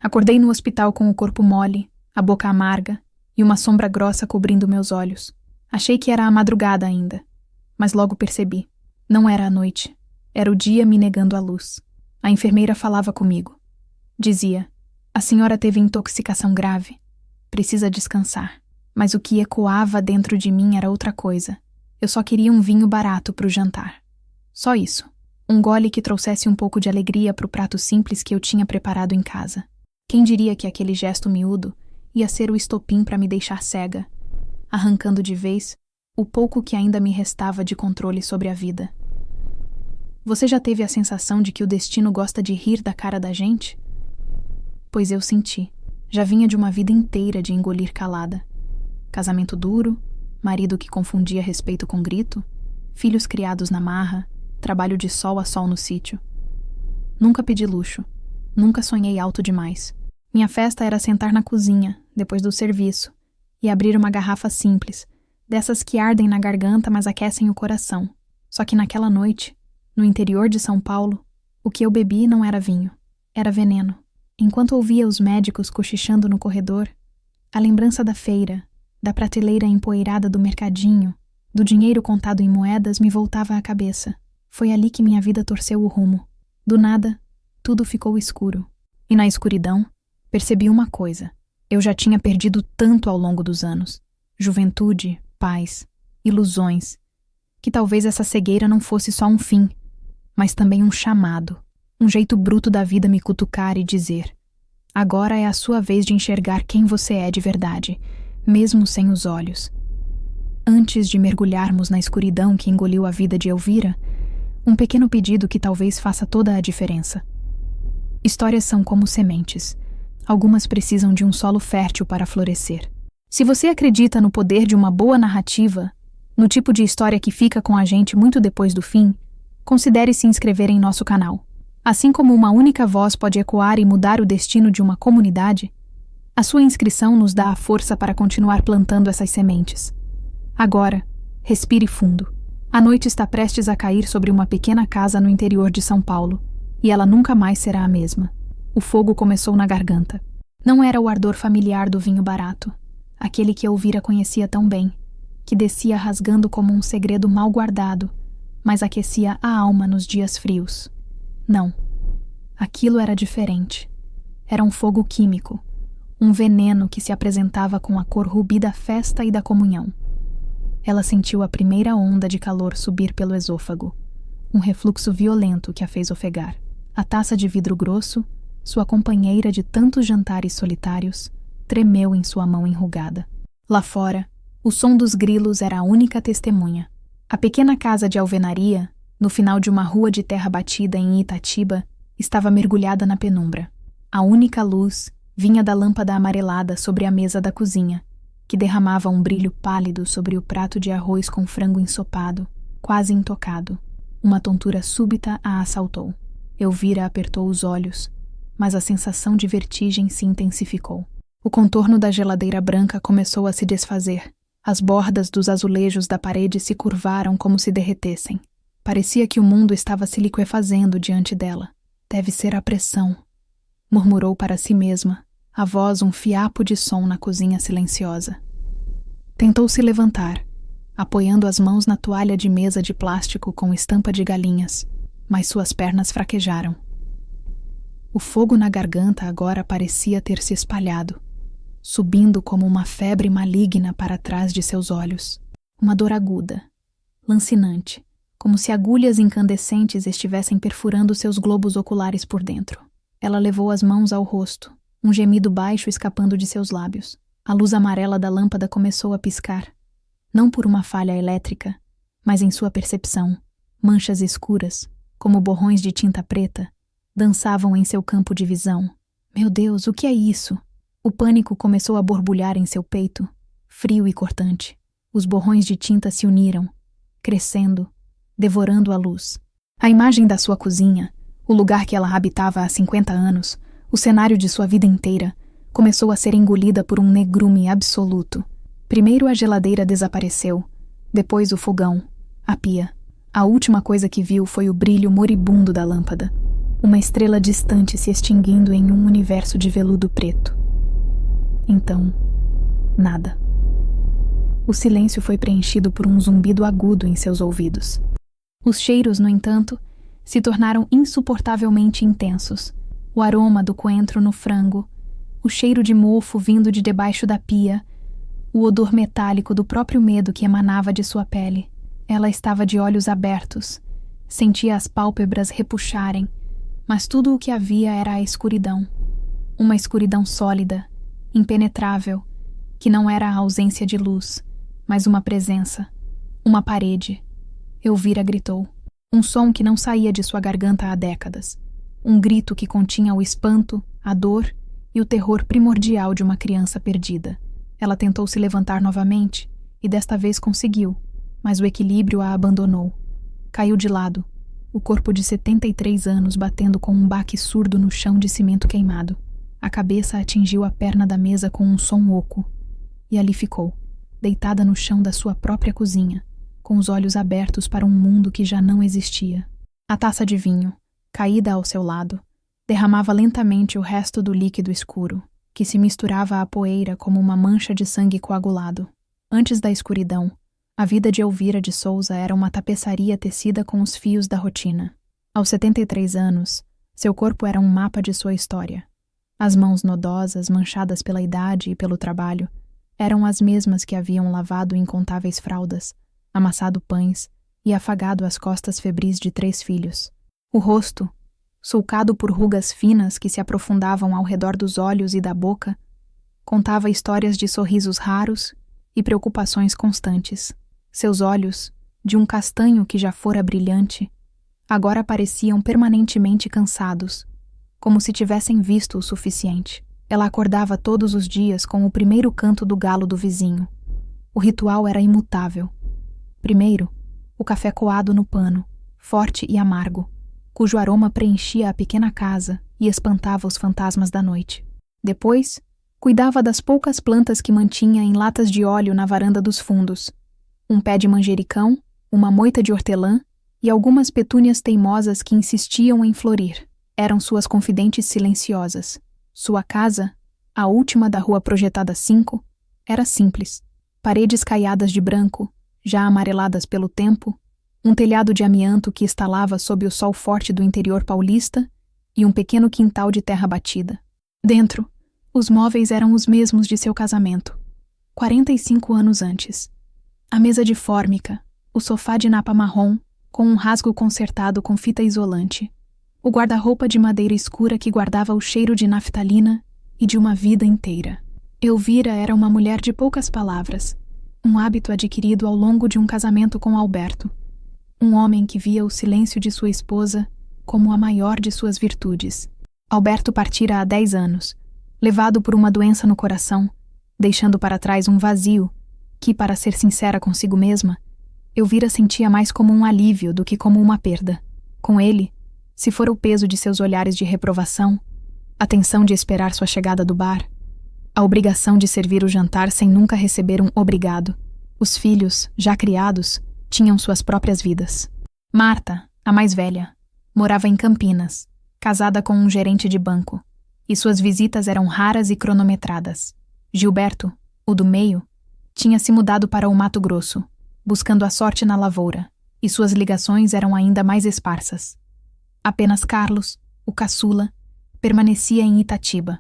Acordei no hospital com o corpo mole, a boca amarga e uma sombra grossa cobrindo meus olhos. Achei que era a madrugada ainda, mas logo percebi. Não era a noite, era o dia me negando a luz. A enfermeira falava comigo. Dizia: a senhora teve intoxicação grave. Precisa descansar. Mas o que ecoava dentro de mim era outra coisa. Eu só queria um vinho barato para o jantar. Só isso. Um gole que trouxesse um pouco de alegria para o prato simples que eu tinha preparado em casa. Quem diria que aquele gesto miúdo ia ser o estopim para me deixar cega, arrancando de vez o pouco que ainda me restava de controle sobre a vida. Você já teve a sensação de que o destino gosta de rir da cara da gente? Pois eu senti. Já vinha de uma vida inteira de engolir calada. Casamento duro, marido que confundia respeito com grito, filhos criados na marra, trabalho de sol a sol no sítio. Nunca pedi luxo, nunca sonhei alto demais. Minha festa era sentar na cozinha, depois do serviço, e abrir uma garrafa simples, dessas que ardem na garganta mas aquecem o coração. Só que naquela noite, no interior de São Paulo, o que eu bebi não era vinho, era veneno. Enquanto ouvia os médicos cochichando no corredor, a lembrança da feira, da prateleira empoeirada do mercadinho, do dinheiro contado em moedas me voltava à cabeça. Foi ali que minha vida torceu o rumo. Do nada, tudo ficou escuro. E na escuridão, percebi uma coisa. Eu já tinha perdido tanto ao longo dos anos. Juventude, paz, ilusões. Que talvez essa cegueira não fosse só um fim, mas também um chamado. Um jeito bruto da vida me cutucar e dizer: agora é a sua vez de enxergar quem você é de verdade, mesmo sem os olhos. Antes de mergulharmos na escuridão que engoliu a vida de Elvira, um pequeno pedido que talvez faça toda a diferença. Histórias são como sementes. Algumas precisam de um solo fértil para florescer. Se você acredita no poder de uma boa narrativa, no tipo de história que fica com a gente muito depois do fim, considere se inscrever em nosso canal. Assim como uma única voz pode ecoar e mudar o destino de uma comunidade, a sua inscrição nos dá a força para continuar plantando essas sementes. Agora, respire fundo. A noite está prestes a cair sobre uma pequena casa no interior de São Paulo, e ela nunca mais será a mesma. O fogo começou na garganta. Não era o ardor familiar do vinho barato, aquele que Elvira conhecia tão bem, que descia rasgando como um segredo mal guardado, mas aquecia a alma nos dias frios. Não. Aquilo era diferente. Era um fogo químico, um veneno que se apresentava com a cor rubi da festa e da comunhão. Ela sentiu a primeira onda de calor subir pelo esôfago, um refluxo violento que a fez ofegar. A taça de vidro grosso, sua companheira de tantos jantares solitários, tremeu em sua mão enrugada. Lá fora, o som dos grilos era a única testemunha. A pequena casa de alvenaria, no final de uma rua de terra batida em Itatiba, estava mergulhada na penumbra. A única luz vinha da lâmpada amarelada sobre a mesa da cozinha, que derramava um brilho pálido sobre o prato de arroz com frango ensopado, quase intocado. Uma tontura súbita a assaltou. Elvira apertou os olhos, mas a sensação de vertigem se intensificou. O contorno da geladeira branca começou a se desfazer. As bordas dos azulejos da parede se curvaram como se derretessem. Parecia que o mundo estava se liquefazendo diante dela. Deve ser a pressão, murmurou para si mesma, a voz um fiapo de som na cozinha silenciosa. Tentou se levantar, apoiando as mãos na toalha de mesa de plástico com estampa de galinhas, mas suas pernas fraquejaram. O fogo na garganta agora parecia ter se espalhado, subindo como uma febre maligna para trás de seus olhos. Uma dor aguda, lancinante, como se agulhas incandescentes estivessem perfurando seus globos oculares por dentro. Ela levou as mãos ao rosto, um gemido baixo escapando de seus lábios. A luz amarela da lâmpada começou a piscar, não por uma falha elétrica, mas em sua percepção. Manchas escuras, como borrões de tinta preta, dançavam em seu campo de visão. Meu Deus, o que é isso? O pânico começou a borbulhar em seu peito, frio e cortante. Os borrões de tinta se uniram, crescendo, devorando a luz. A imagem da sua cozinha, o lugar que ela habitava há 50 anos, o cenário de sua vida inteira, começou a ser engolida por um negrume absoluto. Primeiro a geladeira desapareceu, depois o fogão, a pia. A última coisa que viu foi o brilho moribundo da lâmpada. Uma estrela distante se extinguindo em um universo de veludo preto. Então, nada. O silêncio foi preenchido por um zumbido agudo em seus ouvidos. Os cheiros, no entanto, se tornaram insuportavelmente intensos. O aroma do coentro no frango, o cheiro de mofo vindo de debaixo da pia, o odor metálico do próprio medo que emanava de sua pele. Ela estava de olhos abertos, sentia as pálpebras repuxarem, mas tudo o que havia era a escuridão. Uma escuridão sólida, impenetrável, que não era a ausência de luz, mas uma presença, uma parede. Elvira gritou. Um som que não saía de sua garganta há décadas. Um grito que continha o espanto, a dor e o terror primordial de uma criança perdida. Ela tentou se levantar novamente e desta vez conseguiu, mas o equilíbrio a abandonou. Caiu de lado, o corpo de 73 anos batendo com um baque surdo no chão de cimento queimado. A cabeça atingiu a perna da mesa com um som oco. E ali ficou, deitada no chão da sua própria cozinha, com os olhos abertos para um mundo que já não existia. A taça de vinho, caída ao seu lado, derramava lentamente o resto do líquido escuro, que se misturava à poeira como uma mancha de sangue coagulado. Antes da escuridão, a vida de Elvira de Souza era uma tapeçaria tecida com os fios da rotina. Aos 73 anos, seu corpo era um mapa de sua história. As mãos nodosas, manchadas pela idade e pelo trabalho, eram as mesmas que haviam lavado incontáveis fraldas, amassado pães e afagado as costas febris de 3 filhos. O rosto, sulcado por rugas finas que se aprofundavam ao redor dos olhos e da boca, contava histórias de sorrisos raros e preocupações constantes. Seus olhos, de um castanho que já fora brilhante, agora pareciam permanentemente cansados, como se tivessem visto o suficiente. Ela acordava todos os dias com o primeiro canto do galo do vizinho. O ritual era imutável. Primeiro, o café coado no pano, forte e amargo, cujo aroma preenchia a pequena casa e espantava os fantasmas da noite. Depois, cuidava das poucas plantas que mantinha em latas de óleo na varanda dos fundos. Um pé de manjericão, uma moita de hortelã e algumas petúnias teimosas que insistiam em florir. Eram suas confidentes silenciosas. Sua casa, a última da rua projetada 5, era simples. Paredes caiadas de branco, já amareladas pelo tempo, um telhado de amianto que estalava sob o sol forte do interior paulista e um pequeno quintal de terra batida. Dentro, os móveis eram os mesmos de seu casamento, 45 anos antes. A mesa de fórmica, o sofá de napa marrom, com um rasgo consertado com fita isolante, o guarda-roupa de madeira escura que guardava o cheiro de naftalina e de uma vida inteira. Elvira era uma mulher de poucas palavras, um hábito adquirido ao longo de um casamento com Alberto, um homem que via o silêncio de sua esposa como a maior de suas virtudes. Alberto partira há 10 anos, levado por uma doença no coração, deixando para trás um vazio que, para ser sincera consigo mesma, Elvira sentia mais como um alívio do que como uma perda. Com ele, se fora o peso de seus olhares de reprovação, a tensão de esperar sua chegada do bar, a obrigação de servir o jantar sem nunca receber um obrigado. Os filhos, já criados, tinham suas próprias vidas. Marta, a mais velha, morava em Campinas, casada com um gerente de banco, e suas visitas eram raras e cronometradas. Gilberto, o do meio, tinha se mudado para o Mato Grosso, buscando a sorte na lavoura, e suas ligações eram ainda mais esparsas. Apenas Carlos, o caçula, permanecia em Itatiba.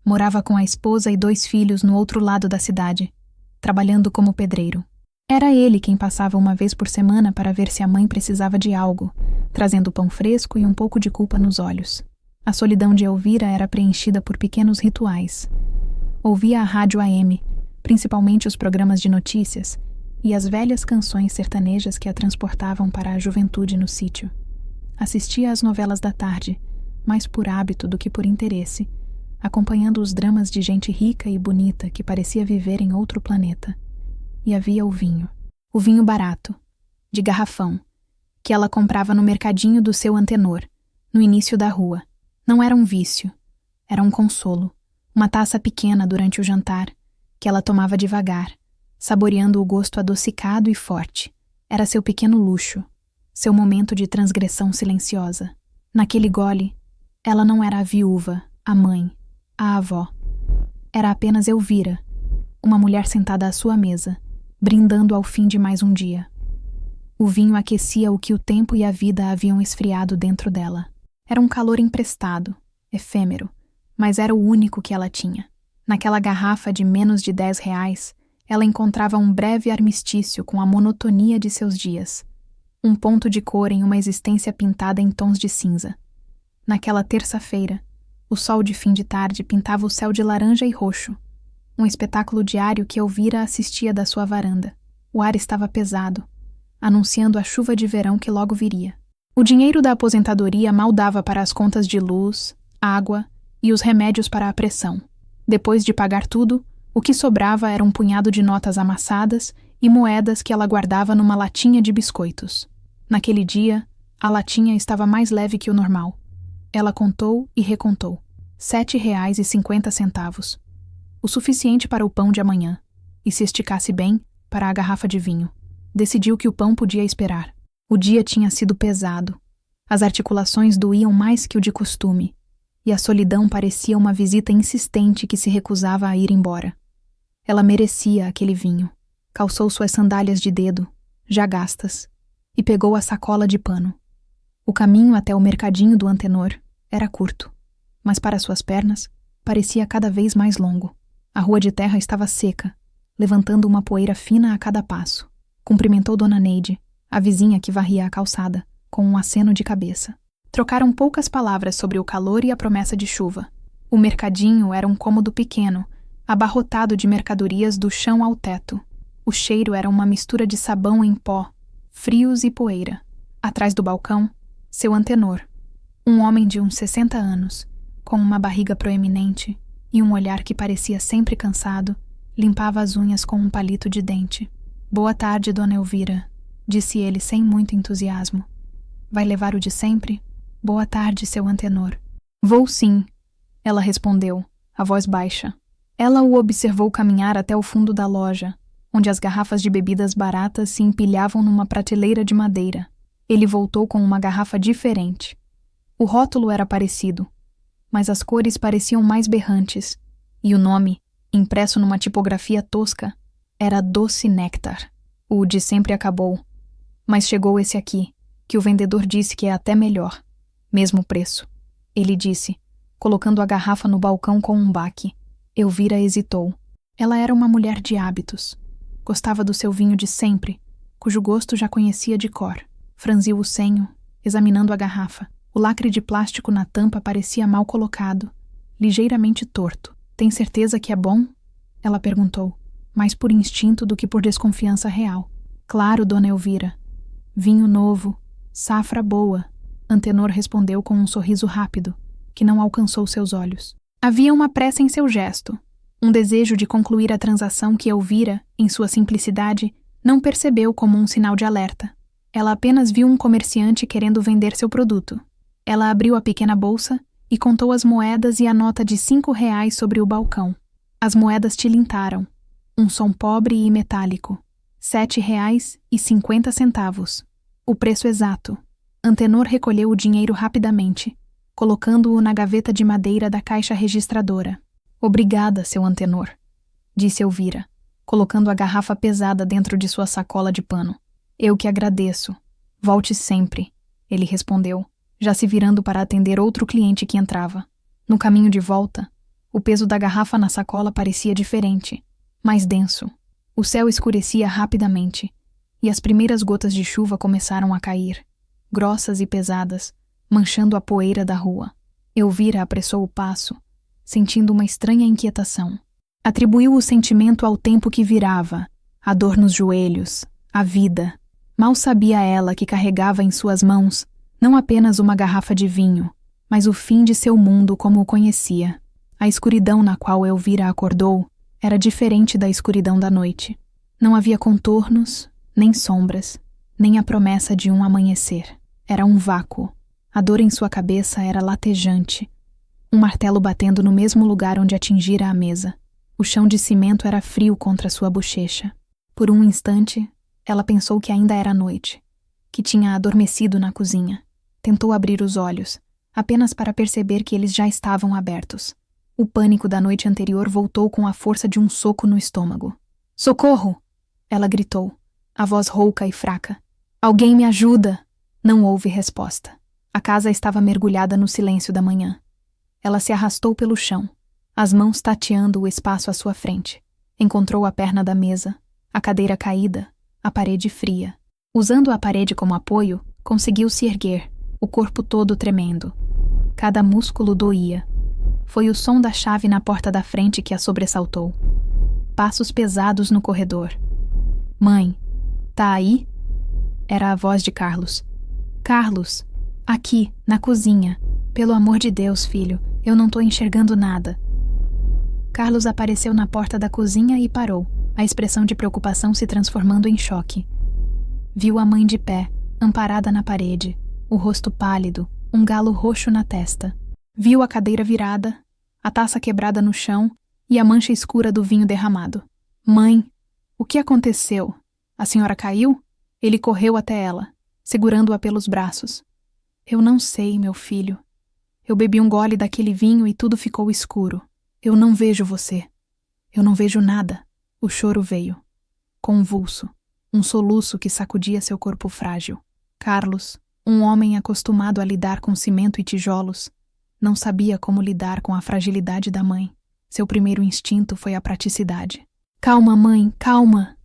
Morava com a esposa e 2 filhos no outro lado da cidade, trabalhando como pedreiro. Era ele quem passava uma vez por semana para ver se a mãe precisava de algo, trazendo pão fresco e um pouco de culpa nos olhos. A solidão de Elvira era preenchida por pequenos rituais. Ouvia a rádio AM, principalmente os programas de notícias, e as velhas canções sertanejas que a transportavam para a juventude no sítio. Assistia às novelas da tarde, mais por hábito do que por interesse, acompanhando os dramas de gente rica e bonita que parecia viver em outro planeta. E havia o vinho barato, de garrafão, que ela comprava no mercadinho do seu Antenor, no início da rua. Não era um vício, era um consolo, uma taça pequena durante o jantar, que ela tomava devagar, saboreando o gosto adocicado e forte. Era seu pequeno luxo, seu momento de transgressão silenciosa. Naquele gole, ela não era a viúva, a mãe, a avó. Era apenas Elvira, uma mulher sentada à sua mesa, brindando ao fim de mais um dia. O vinho aquecia o que o tempo e a vida haviam esfriado dentro dela. Era um calor emprestado, efêmero, mas era o único que ela tinha. Naquela garrafa de menos de R$10, ela encontrava um breve armistício com a monotonia de seus dias. Um ponto de cor em uma existência pintada em tons de cinza. Naquela terça-feira, o sol de fim de tarde pintava o céu de laranja e roxo. Um espetáculo diário que Elvira assistia da sua varanda. O ar estava pesado, anunciando a chuva de verão que logo viria. O dinheiro da aposentadoria mal dava para as contas de luz, água e os remédios para a pressão. Depois de pagar tudo, o que sobrava era um punhado de notas amassadas e moedas que ela guardava numa latinha de biscoitos. Naquele dia, a latinha estava mais leve que o normal. Ela contou e recontou. R$7,50. O suficiente para o pão de amanhã. E se esticasse bem, para a garrafa de vinho. Decidiu que o pão podia esperar. O dia tinha sido pesado. As articulações doíam mais que o de costume. E a solidão parecia uma visita insistente que se recusava a ir embora. Ela merecia aquele vinho. Calçou suas sandálias de dedo, já gastas, e pegou a sacola de pano. O caminho até o mercadinho do Antenor era curto, mas para suas pernas parecia cada vez mais longo. A rua de terra estava seca, levantando uma poeira fina a cada passo. Cumprimentou Dona Neide, a vizinha que varria a calçada, com um aceno de cabeça. Trocaram poucas palavras sobre o calor e a promessa de chuva. O mercadinho era um cômodo pequeno, abarrotado de mercadorias do chão ao teto. O cheiro era uma mistura de sabão em pó, frios e poeira. Atrás do balcão, seu Antenor, um homem de uns 60 anos, com uma barriga proeminente e um olhar que parecia sempre cansado, limpava as unhas com um palito de dente. Boa tarde, Dona Elvira, disse ele sem muito entusiasmo. Vai levar o de sempre? Boa tarde, seu Antenor. Vou sim, ela respondeu, a voz baixa. Ela o observou caminhar até o fundo da loja, onde as garrafas de bebidas baratas se empilhavam numa prateleira de madeira. Ele voltou com uma garrafa diferente. O rótulo era parecido, mas as cores pareciam mais berrantes, e o nome, impresso numa tipografia tosca, era Doce Néctar. O de sempre acabou, mas chegou esse aqui, que o vendedor disse que é até melhor. Mesmo preço, ele disse, colocando a garrafa no balcão com um baque. Elvira hesitou. Ela era uma mulher de hábitos. Gostava do seu vinho de sempre, cujo gosto já conhecia de cor. Franziu o senho, examinando a garrafa. O lacre de plástico na tampa parecia mal colocado, ligeiramente torto. Tem certeza que é bom? Ela perguntou, mais por instinto do que por desconfiança real. Claro, Dona Elvira. Vinho novo, safra boa, Antenor respondeu com um sorriso rápido, que não alcançou seus olhos. Havia uma pressa em seu gesto, um desejo de concluir a transação que Elvira, em sua simplicidade, não percebeu como um sinal de alerta. Ela apenas viu um comerciante querendo vender seu produto. Ela abriu a pequena bolsa e contou as moedas e a nota de R$5 sobre o balcão. As moedas tilintaram, um som pobre e metálico. R$7,50. O preço exato. Antenor recolheu o dinheiro rapidamente, colocando-o na gaveta de madeira da caixa registradora. Obrigada, seu Antenor, disse Elvira, colocando a garrafa pesada dentro de sua sacola de pano. Eu que agradeço. Volte sempre, ele respondeu, já se virando para atender outro cliente que entrava. No caminho de volta, o peso da garrafa na sacola parecia diferente, mais denso. O céu escurecia rapidamente, e as primeiras gotas de chuva começaram a cair, grossas e pesadas, manchando a poeira da rua. Elvira apressou o passo, sentindo uma estranha inquietação. Atribuiu o sentimento ao tempo que virava, a dor nos joelhos, a vida. Mal sabia ela que carregava em suas mãos não apenas uma garrafa de vinho, mas o fim de seu mundo como o conhecia. A escuridão na qual Elvira acordou era diferente da escuridão da noite. Não havia contornos, nem sombras, nem a promessa de um amanhecer. Era um vácuo. A dor em sua cabeça era latejante. Um martelo batendo no mesmo lugar onde atingira a mesa. O chão de cimento era frio contra sua bochecha. Por um instante, ela pensou que ainda era noite, que tinha adormecido na cozinha. Tentou abrir os olhos, apenas para perceber que eles já estavam abertos. O pânico da noite anterior voltou com a força de um soco no estômago. "Socorro!" ela gritou, a voz rouca e fraca. "Alguém me ajuda!" Não houve resposta. A casa estava mergulhada no silêncio da manhã. Ela se arrastou pelo chão, as mãos tateando o espaço à sua frente. Encontrou a perna da mesa, a cadeira caída, a parede fria. Usando a parede como apoio, conseguiu se erguer, o corpo todo tremendo. Cada músculo doía. Foi o som da chave na porta da frente que a sobressaltou. Passos pesados no corredor. "Mãe, tá aí?" Era a voz de Carlos. "Carlos, aqui, na cozinha. Pelo amor de Deus, filho, eu não tô enxergando nada." Carlos apareceu na porta da cozinha e parou, a expressão de preocupação se transformando em choque. Viu a mãe de pé, amparada na parede, o rosto pálido, um galo roxo na testa. Viu a cadeira virada, a taça quebrada no chão e a mancha escura do vinho derramado. "Mãe, o que aconteceu? A senhora caiu?" Ele correu até ela, segurando-a pelos braços. "Eu não sei, meu filho. Eu bebi um gole daquele vinho e tudo ficou escuro. Eu não vejo você. Eu não vejo nada." O choro veio, convulso, um soluço que sacudia seu corpo frágil. Carlos, um homem acostumado a lidar com cimento e tijolos, não sabia como lidar com a fragilidade da mãe. Seu primeiro instinto foi a praticidade. "Calma, mãe, calma.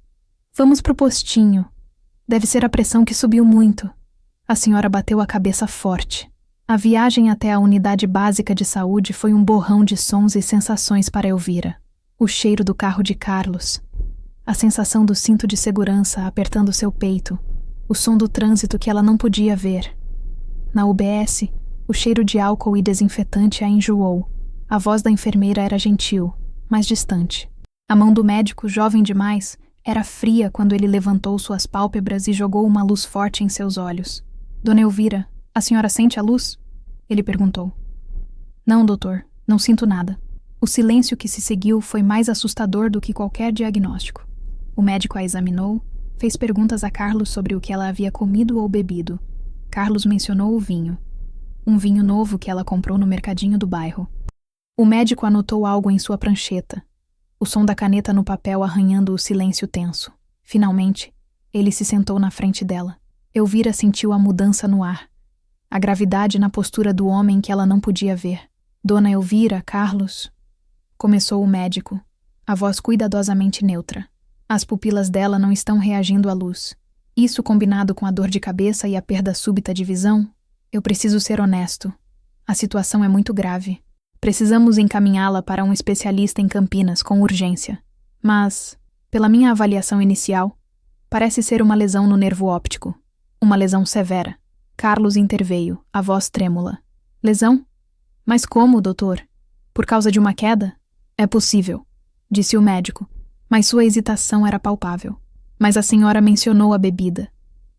Vamos pro postinho. Deve ser a pressão que subiu muito." A senhora bateu a cabeça forte. A viagem até a unidade básica de saúde foi um borrão de sons e sensações para Elvira. O cheiro do carro de Carlos, a sensação do cinto de segurança apertando seu peito, o som do trânsito que ela não podia ver. Na UBS, o cheiro de álcool e desinfetante a enjoou. A voz da enfermeira era gentil, mas distante. A mão do médico, jovem demais, era fria quando ele levantou suas pálpebras e jogou uma luz forte em seus olhos. "Dona Elvira, a senhora sente a luz?" ele perguntou. "Não, doutor, não sinto nada." O silêncio que se seguiu foi mais assustador do que qualquer diagnóstico. O médico a examinou, fez perguntas a Carlos sobre o que ela havia comido ou bebido. Carlos mencionou o vinho. Um vinho novo que ela comprou no mercadinho do bairro. O médico anotou algo em sua prancheta. O som da caneta no papel arranhando o silêncio tenso. Finalmente, ele se sentou na frente dela. Elvira sentiu a mudança no ar. A gravidade na postura do homem que ela não podia ver. "Dona Elvira, Carlos..." Começou o médico, a voz cuidadosamente neutra. "As pupilas dela não estão reagindo à luz. Isso combinado com a dor de cabeça e a perda súbita de visão? Eu preciso ser honesto. A situação é muito grave. Precisamos encaminhá-la para um especialista em Campinas com urgência. Mas, pela minha avaliação inicial, parece ser uma lesão no nervo óptico. Uma lesão severa." Carlos interveio, a voz trêmula. "Lesão? Mas como, doutor? Por causa de uma queda?" "É possível", disse o médico, mas sua hesitação era palpável. "Mas a senhora mencionou a bebida.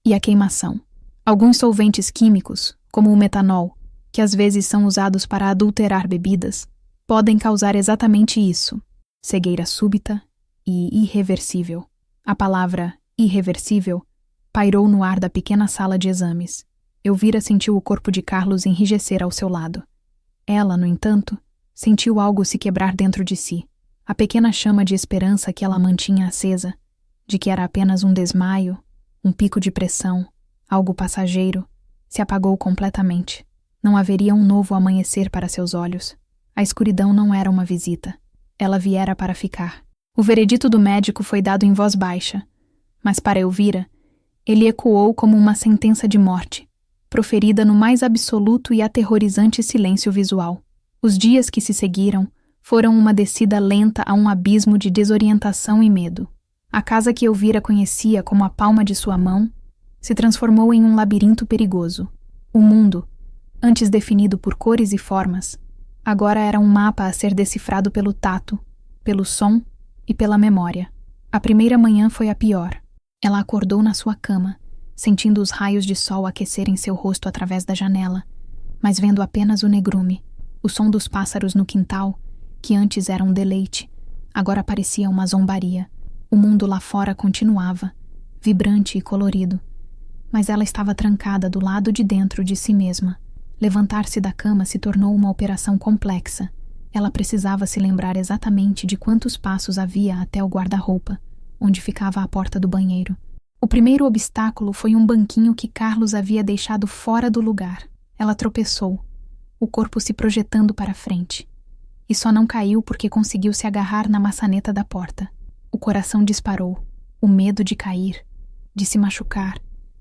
E a queimação. Alguns solventes químicos, como o metanol, que às vezes são usados para adulterar bebidas, podem causar exatamente isso: cegueira súbita e irreversível." A palavra irreversível pairou no ar da pequena sala de exames. Elvira sentiu o corpo de Carlos enrijecer ao seu lado. Ela, no entanto, sentiu algo se quebrar dentro de si. A pequena chama de esperança que ela mantinha acesa, de que era apenas um desmaio, um pico de pressão, algo passageiro, se apagou completamente. Não haveria um novo amanhecer para seus olhos. A escuridão não era uma visita. Ela viera para ficar. O veredito do médico foi dado em voz baixa, mas para Elvira, ele ecoou como uma sentença de morte, proferida no mais absoluto e aterrorizante silêncio visual. Os dias que se seguiram foram uma descida lenta a um abismo de desorientação e medo. A casa que Elvira conhecia como a palma de sua mão se transformou em um labirinto perigoso. O mundo, antes definido por cores e formas, agora era um mapa a ser decifrado pelo tato, pelo som e pela memória. A primeira manhã foi a pior. Ela acordou na sua cama, sentindo os raios de sol aquecerem seu rosto através da janela, mas vendo apenas o negrume. O som dos pássaros no quintal, que antes era um deleite, agora parecia uma zombaria. O mundo lá fora continuava, vibrante e colorido, mas ela estava trancada do lado de dentro de si mesma, Levantar-se da cama se tornou uma operação complexa. Ela precisava se lembrar exatamente de quantos passos havia até o guarda-roupa, onde ficava a porta do banheiro. O primeiro obstáculo foi um banquinho que Carlos havia deixado fora do lugar. Ela tropeçou, o corpo se projetando para frente. E só não caiu porque conseguiu se agarrar na maçaneta da porta. O coração disparou. O medo de cair, de se machucar,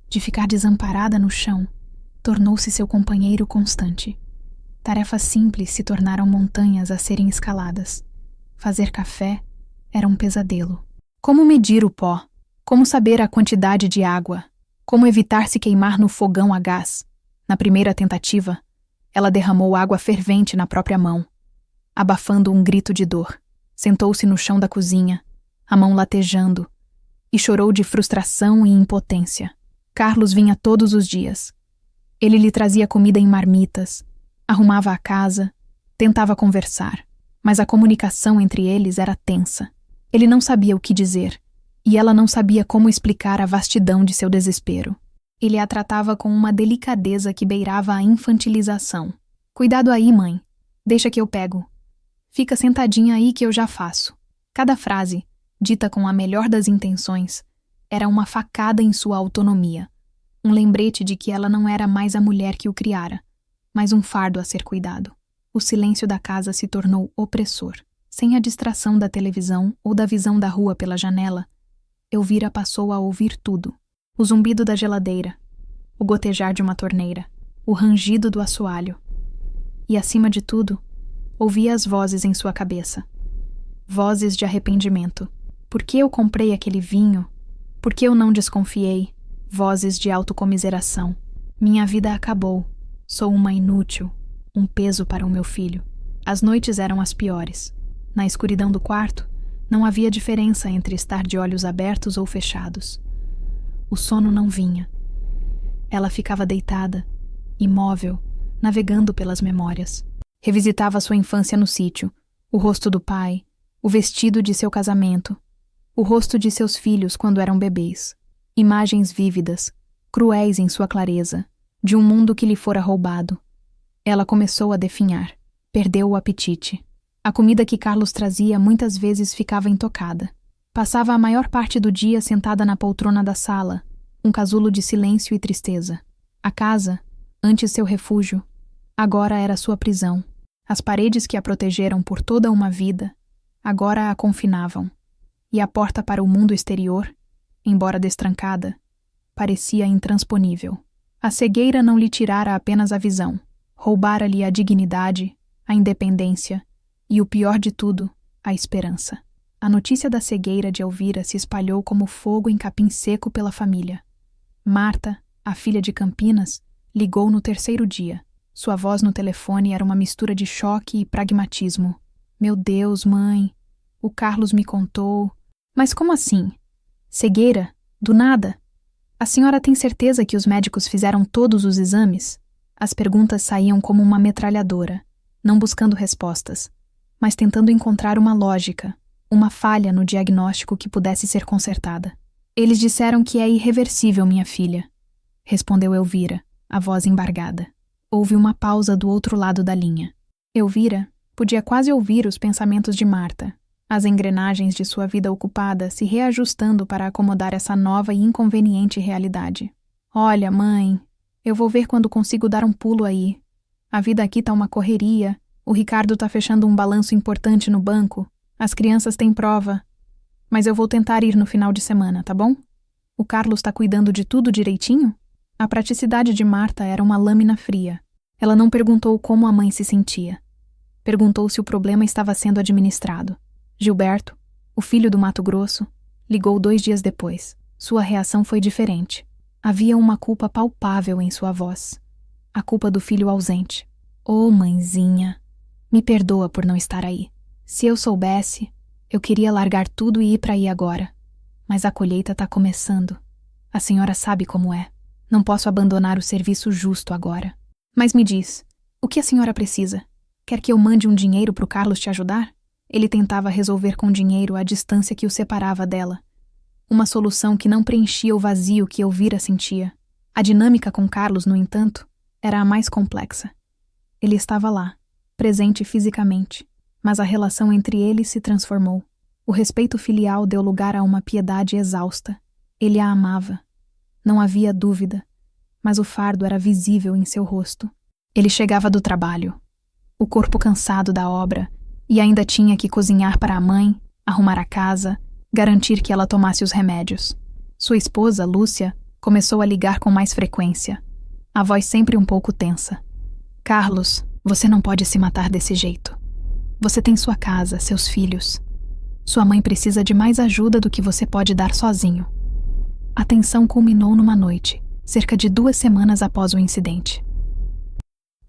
de ficar desamparada no chão, tornou-se seu companheiro constante. Tarefas simples se tornaram montanhas a serem escaladas. Fazer café era um pesadelo. Como medir o pó? Como saber a quantidade de água? Como evitar se queimar no fogão a gás? Na primeira tentativa, ela derramou água fervente na própria mão, abafando um grito de dor. Sentou-se no chão da cozinha, a mão latejando, e chorou de frustração e impotência. Carlos vinha todos os dias. Ele lhe trazia comida em marmitas, arrumava a casa, tentava conversar, mas a comunicação entre eles era tensa. Ele não sabia o que dizer, e ela não sabia como explicar a vastidão de seu desespero. Ele a tratava com uma delicadeza que beirava a infantilização. "Cuidado aí, mãe. Deixa que eu pego. Fica sentadinha aí que eu já faço." Cada frase, dita com a melhor das intenções, era uma facada em sua autonomia. Um lembrete de que ela não era mais a mulher que o criara, mas um fardo a ser cuidado. O silêncio da casa se tornou opressor. Sem a distração da televisão ou da visão da rua pela janela, Elvira passou a ouvir tudo. O zumbido da geladeira, o gotejar de uma torneira, o rangido do assoalho. E, acima de tudo, ouvia as vozes em sua cabeça. Vozes de arrependimento. Por que eu comprei aquele vinho? Por que eu não desconfiei? Vozes de autocomiseração. Minha vida acabou. Sou uma inútil, um peso para o meu filho. As noites eram as piores. Na escuridão do quarto, não havia diferença entre estar de olhos abertos ou fechados. O sono não vinha. Ela ficava deitada, imóvel, navegando pelas memórias. Revisitava sua infância no sítio, o rosto do pai, o vestido de seu casamento, o rosto de seus filhos quando eram bebês. Imagens vívidas, cruéis em sua clareza, de um mundo que lhe fora roubado. Ela começou a definhar. Perdeu o apetite. A comida que Carlos trazia muitas vezes ficava intocada. Passava a maior parte do dia sentada na poltrona da sala, um casulo de silêncio e tristeza. A casa, antes seu refúgio, agora era sua prisão. As paredes que a protegeram por toda uma vida, agora a confinavam. E a porta para o mundo exterior, embora destrancada, parecia intransponível. A cegueira não lhe tirara apenas a visão, roubara-lhe a dignidade, a independência e, o pior de tudo, a esperança. A notícia da cegueira de Elvira se espalhou como fogo em capim seco pela família. Marta, a filha de Campinas, ligou no terceiro dia. Sua voz no telefone era uma mistura de choque e pragmatismo. "Meu Deus, mãe, o Carlos me contou." "Mas como assim? Cegueira? Do nada? A senhora tem certeza que os médicos fizeram todos os exames?" As perguntas saíam como uma metralhadora, não buscando respostas, mas tentando encontrar uma lógica, uma falha no diagnóstico que pudesse ser consertada. "Eles disseram que é irreversível, minha filha", respondeu Elvira, a voz embargada. Houve uma pausa do outro lado da linha. Elvira podia quase ouvir os pensamentos de Marta, as engrenagens de sua vida ocupada se reajustando para acomodar essa nova e inconveniente realidade. "Olha, mãe, eu vou ver quando consigo dar um pulo aí. A vida aqui tá uma correria. O Ricardo tá fechando um balanço importante no banco. As crianças têm prova. Mas eu vou tentar ir no final de semana, tá bom? O Carlos tá cuidando de tudo direitinho?" A praticidade de Marta era uma lâmina fria. Ela não perguntou como a mãe se sentia. Perguntou se o problema estava sendo administrado. Gilberto, o filho do Mato Grosso, ligou 2 dias depois. Sua reação foi diferente. Havia uma culpa palpável em sua voz. A culpa do filho ausente. "Ô, mãezinha, me perdoa por não estar aí. Se eu soubesse, eu queria largar tudo e ir para aí agora. Mas a colheita tá começando. A senhora sabe como é. Não posso abandonar o serviço justo agora. Mas me diz, o que a senhora precisa? Quer que eu mande um dinheiro pro Carlos te ajudar?" Ele tentava resolver com dinheiro a distância que o separava dela. Uma solução que não preenchia o vazio que Elvira sentia. A dinâmica com Carlos, no entanto, era a mais complexa. Ele estava lá, presente fisicamente, mas a relação entre eles se transformou. O respeito filial deu lugar a uma piedade exausta. Ele a amava. Não havia dúvida, mas o fardo era visível em seu rosto. Ele chegava do trabalho, o corpo cansado da obra, e ainda tinha que cozinhar para a mãe, arrumar a casa, garantir que ela tomasse os remédios. Sua esposa, Lúcia, começou a ligar com mais frequência, a voz sempre um pouco tensa. Carlos, você não pode se matar desse jeito. Você tem sua casa, seus filhos. Sua mãe precisa de mais ajuda do que você pode dar sozinho. A tensão culminou numa noite, cerca de 2 semanas após o incidente.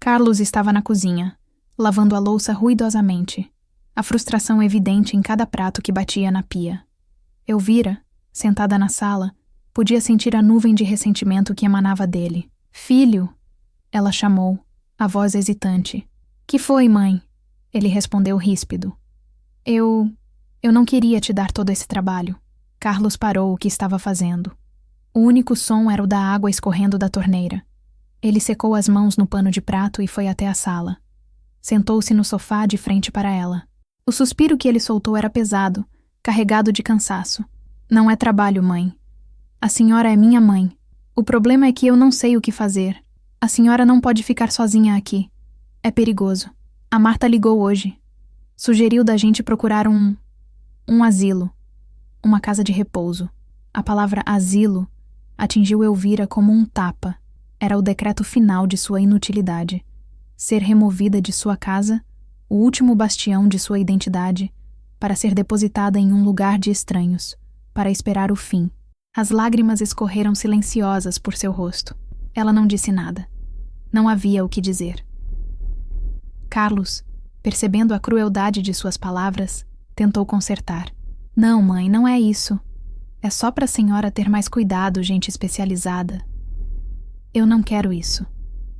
Carlos estava na cozinha, lavando a louça ruidosamente, a frustração evidente em cada prato que batia na pia. Elvira, sentada na sala, podia sentir a nuvem de ressentimento que emanava dele. Filho! Ela chamou, a voz hesitante. Que foi, mãe? Ele respondeu ríspido. Eu não queria te dar todo esse trabalho. Carlos parou o que estava fazendo. O único som era o da água escorrendo da torneira. Ele secou as mãos no pano de prato e foi até a sala. Sentou-se no sofá de frente para ela. O suspiro que ele soltou era pesado, carregado de cansaço. Não é trabalho, mãe. A senhora é minha mãe. O problema é que eu não sei o que fazer. A senhora não pode ficar sozinha aqui. É perigoso. A Marta ligou hoje. Sugeriu da gente procurar um asilo. Uma casa de repouso. A palavra asilo atingiu Elvira como um tapa. Era o decreto final de sua inutilidade. Ser removida de sua casa, o último bastião de sua identidade, para ser depositada em um lugar de estranhos, para esperar o fim. As lágrimas escorreram silenciosas por seu rosto. Ela não disse nada. Não havia o que dizer. Carlos, percebendo a crueldade de suas palavras, tentou consertar. Não, mãe, não é isso. É só para a senhora ter mais cuidado, gente especializada. Eu não quero isso.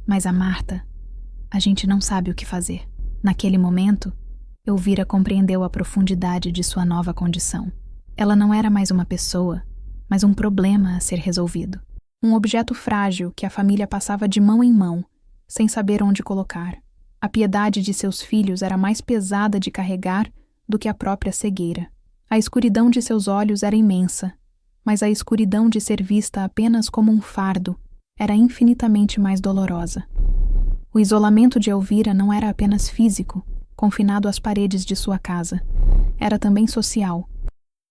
Mas a Marta, a gente não sabe o que fazer. Naquele momento, Elvira compreendeu a profundidade de sua nova condição. Ela não era mais uma pessoa, mas um problema a ser resolvido. Um objeto frágil que a família passava de mão em mão, sem saber onde colocar. A piedade de seus filhos era mais pesada de carregar do que a própria cegueira. A escuridão de seus olhos era imensa, mas a escuridão de ser vista apenas como um fardo era infinitamente mais dolorosa. O isolamento de Elvira não era apenas físico, confinado às paredes de sua casa. Era também social.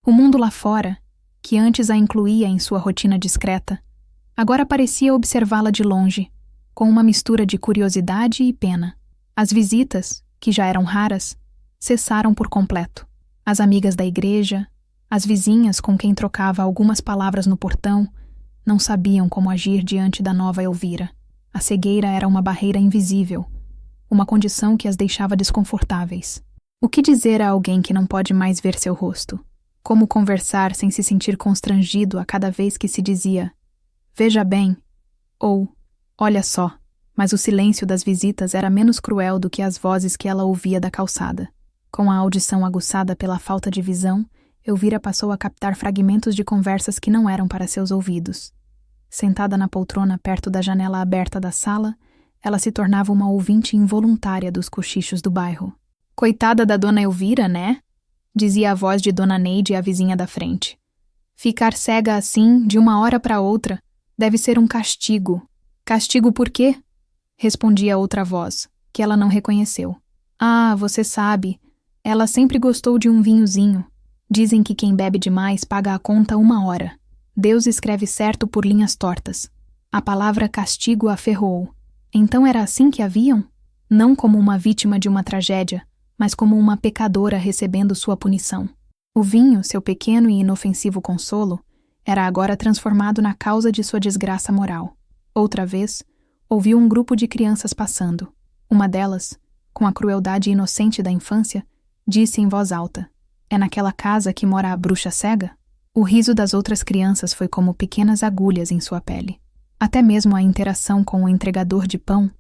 O mundo lá fora, que antes a incluía em sua rotina discreta, agora parecia observá-la de longe, com uma mistura de curiosidade e pena. As visitas, que já eram raras, cessaram por completo. As amigas da igreja, as vizinhas com quem trocava algumas palavras no portão, não sabiam como agir diante da nova Elvira. A cegueira era uma barreira invisível, uma condição que as deixava desconfortáveis. O que dizer a alguém que não pode mais ver seu rosto? Como conversar sem se sentir constrangido a cada vez que se dizia "veja bem" ou "olha só"? Mas o silêncio das visitas era menos cruel do que as vozes que ela ouvia da calçada. Com a audição aguçada pela falta de visão, Elvira passou a captar fragmentos de conversas que não eram para seus ouvidos. Sentada na poltrona perto da janela aberta da sala, ela se tornava uma ouvinte involuntária dos cochichos do bairro. "Coitada da dona Elvira, né?" dizia a voz de dona Neide, a vizinha da frente. "Ficar cega assim, de uma hora para outra, deve ser um castigo." "Castigo por quê?" respondia outra voz, que ela não reconheceu. "Ah, você sabe, ela sempre gostou de um vinhozinho. Dizem que quem bebe demais paga a conta 1 hora. Deus escreve certo por linhas tortas." A palavra castigo a ferroou. Então era assim que a viam? Não como uma vítima de uma tragédia, mas como uma pecadora recebendo sua punição. O vinho, seu pequeno e inofensivo consolo, era agora transformado na causa de sua desgraça moral. Outra vez, ouviu um grupo de crianças passando. Uma delas, com a crueldade inocente da infância, disse em voz alta: "É naquela casa que mora a bruxa cega?" O riso das outras crianças foi como pequenas agulhas em sua pele. Até mesmo a interação com o entregador de pão,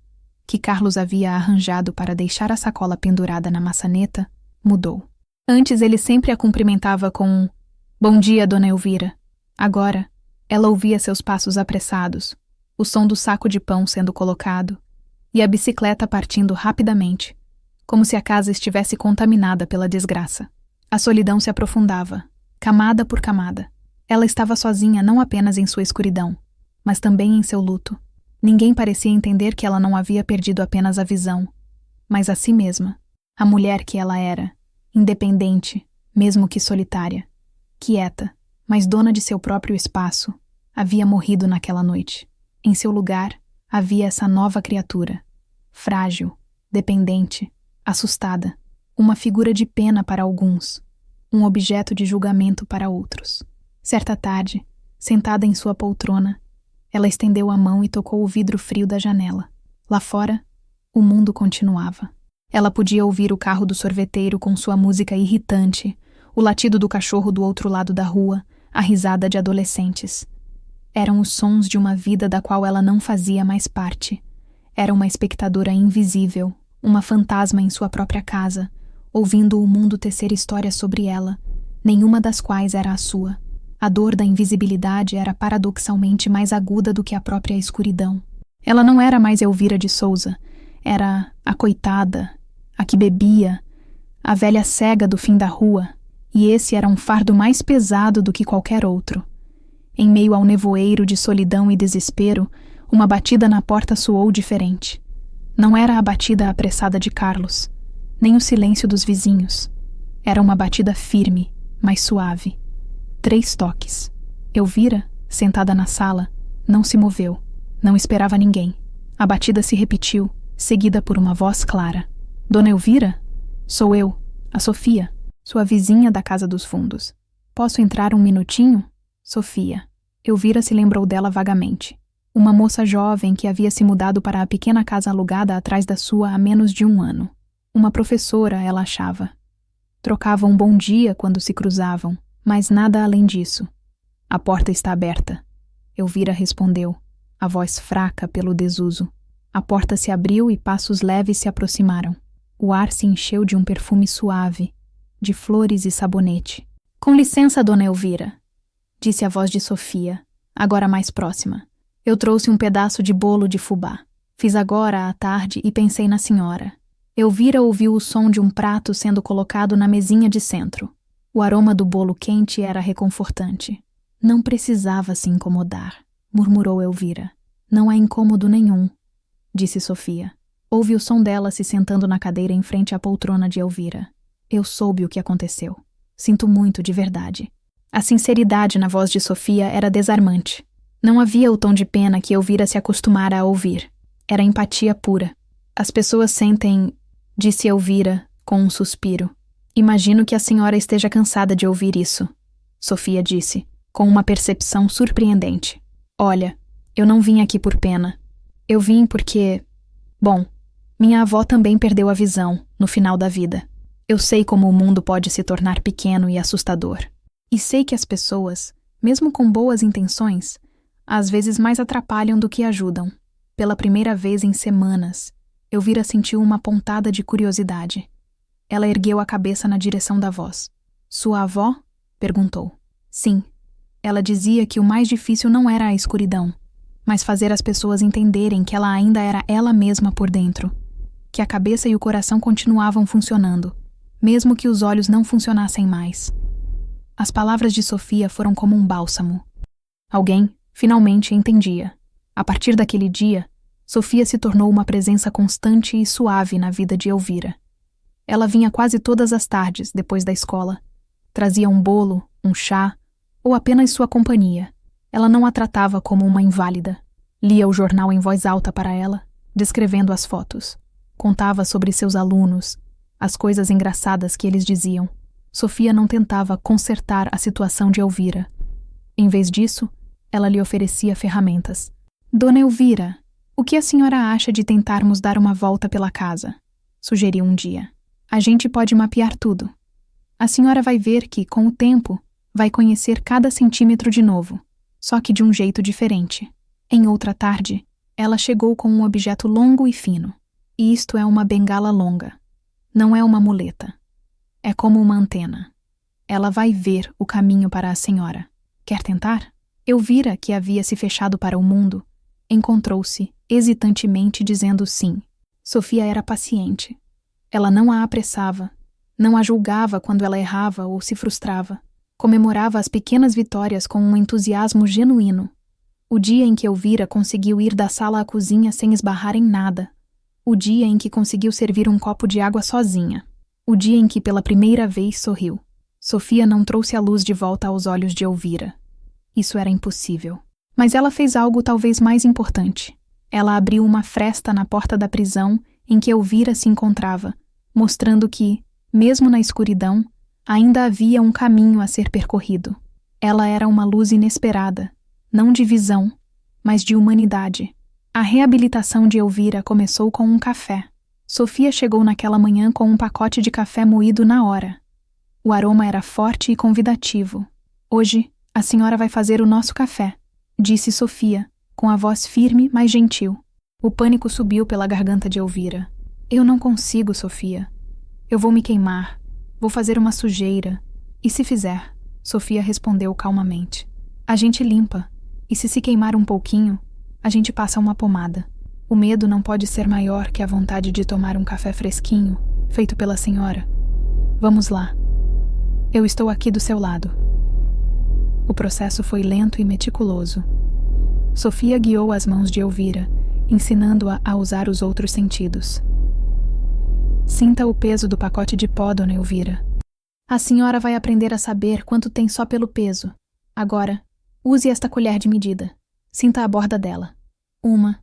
que Carlos havia arranjado para deixar a sacola pendurada na maçaneta, mudou. Antes ele sempre a cumprimentava com um "Bom dia, dona Elvira." Agora, ela ouvia seus passos apressados, o som do saco de pão sendo colocado e a bicicleta partindo rapidamente, como se a casa estivesse contaminada pela desgraça. A solidão se aprofundava, camada por camada. Ela estava sozinha não apenas em sua escuridão, mas também em seu luto. Ninguém parecia entender que ela não havia perdido apenas a visão, mas a si mesma, a mulher que ela era, independente, mesmo que solitária, quieta, mas dona de seu próprio espaço, havia morrido naquela noite. Em seu lugar, havia essa nova criatura, frágil, dependente, assustada, uma figura de pena para alguns, um objeto de julgamento para outros. Certa tarde, sentada em sua poltrona, ela estendeu a mão e tocou o vidro frio da janela. Lá fora, o mundo continuava. Ela podia ouvir o carro do sorveteiro com sua música irritante, o latido do cachorro do outro lado da rua, a risada de adolescentes. Eram os sons de uma vida da qual ela não fazia mais parte. Era uma espectadora invisível, uma fantasma em sua própria casa, ouvindo o mundo tecer histórias sobre ela, nenhuma das quais era a sua. A dor da invisibilidade era paradoxalmente mais aguda do que a própria escuridão. Ela não era mais Elvira de Souza, era a coitada, a que bebia, a velha cega do fim da rua, e esse era um fardo mais pesado do que qualquer outro. Em meio ao nevoeiro de solidão e desespero, uma batida na porta soou diferente. Não era a batida apressada de Carlos, nem o silêncio dos vizinhos. Era uma batida firme, mas suave. 3 toques. Elvira, sentada na sala, não se moveu, não esperava ninguém. A batida se repetiu, seguida por uma voz clara. Dona Elvira? Sou eu, a Sofia, sua vizinha da casa dos fundos. Posso entrar um minutinho? Sofia. Elvira se lembrou dela vagamente. Uma moça jovem que havia se mudado para a pequena casa alugada atrás da sua há menos de 1 ano. Uma professora, ela achava. Trocavam um bom dia quando se cruzavam, mas nada além disso. A porta está aberta. Elvira respondeu, a voz fraca pelo desuso. A porta se abriu e passos leves se aproximaram. O ar se encheu de um perfume suave, de flores e sabonete. Com licença, dona Elvira, disse a voz de Sofia, agora mais próxima. Eu trouxe um pedaço de bolo de fubá. Fiz agora à tarde e pensei na senhora. Elvira ouviu o som de um prato sendo colocado na mesinha de centro. O aroma do bolo quente era reconfortante. Não precisava se incomodar, murmurou Elvira. Não há incômodo nenhum, disse Sofia. Ouve o som dela se sentando na cadeira em frente à poltrona de Elvira. Eu soube o que aconteceu. Sinto muito, de verdade. A sinceridade na voz de Sofia era desarmante. Não havia o tom de pena que Elvira se acostumara a ouvir. Era empatia pura. As pessoas sentem, disse Elvira, com um suspiro. Imagino que a senhora esteja cansada de ouvir isso, Sofia disse, com uma percepção surpreendente. Olha, eu não vim aqui por pena. Eu vim porque... Bom, minha avó também perdeu a visão, no final da vida. Eu sei como o mundo pode se tornar pequeno e assustador. E sei que as pessoas, mesmo com boas intenções, às vezes mais atrapalham do que ajudam. Pela primeira vez em semanas, Elvira sentiu uma pontada de curiosidade. Ela ergueu a cabeça na direção da voz. Sua avó? Perguntou. Sim. Ela dizia que o mais difícil não era a escuridão, mas fazer as pessoas entenderem que ela ainda era ela mesma por dentro, que a cabeça e o coração continuavam funcionando, mesmo que os olhos não funcionassem mais. As palavras de Sofia foram como um bálsamo. Alguém, finalmente, entendia. A partir daquele dia, Sofia se tornou uma presença constante e suave na vida de Elvira. Ela vinha quase todas as tardes, depois da escola. Trazia um bolo, um chá, ou apenas sua companhia. Ela não a tratava como uma inválida. Lia o jornal em voz alta para ela, descrevendo as fotos. Contava sobre seus alunos, as coisas engraçadas que eles diziam. Sofia não tentava consertar a situação de Elvira. Em vez disso, ela lhe oferecia ferramentas. Dona Elvira, o que a senhora acha de tentarmos dar uma volta pela casa? Sugeriu um dia. A gente pode mapear tudo. A senhora vai ver que, com o tempo, vai conhecer cada centímetro de novo, só que de um jeito diferente. Em outra tarde, ela chegou com um objeto longo e fino. E isto é uma bengala longa. Não é uma muleta. É como uma antena. Ela vai ver o caminho para a senhora. Quer tentar? Elvira, que havia se fechado para o mundo, Encontrou-se, hesitantemente, dizendo sim. Sofia era paciente. Ela não a apressava, não a julgava quando ela errava ou se frustrava. Comemorava as pequenas vitórias com um entusiasmo genuíno. O dia em que Elvira conseguiu ir da sala à cozinha sem esbarrar em nada. O dia em que conseguiu servir um copo de água sozinha. O dia em que pela primeira vez sorriu. Sofia não trouxe a luz de volta aos olhos de Elvira. Isso era impossível. Mas ela fez algo talvez mais importante. Ela abriu uma fresta na porta da prisão em que Elvira se encontrava, mostrando que, mesmo na escuridão, ainda havia um caminho a ser percorrido. Ela era uma luz inesperada, não de visão, mas de humanidade. A reabilitação de Elvira começou com um café. Sofia chegou naquela manhã com um pacote de café moído na hora. O aroma era forte e convidativo. Hoje, a senhora vai fazer o nosso café, disse Sofia, com a voz firme, mas gentil. O pânico subiu pela garganta de Elvira. Eu não consigo, Sofia. Eu vou me queimar. Vou fazer uma sujeira. E se fizer? Sofia respondeu calmamente. A gente limpa. E se queimar um pouquinho, a gente passa uma pomada. O medo não pode ser maior que a vontade de tomar um café fresquinho, feito pela senhora. Vamos lá. Eu estou aqui do seu lado. O processo foi lento e meticuloso. Sofia guiou as mãos de Elvira, ensinando-a a usar os outros sentidos. Sinta o peso do pacote de pó, dona Elvira. A senhora vai aprender a saber quanto tem só pelo peso. Agora, use esta colher de medida. Sinta a borda dela. 1,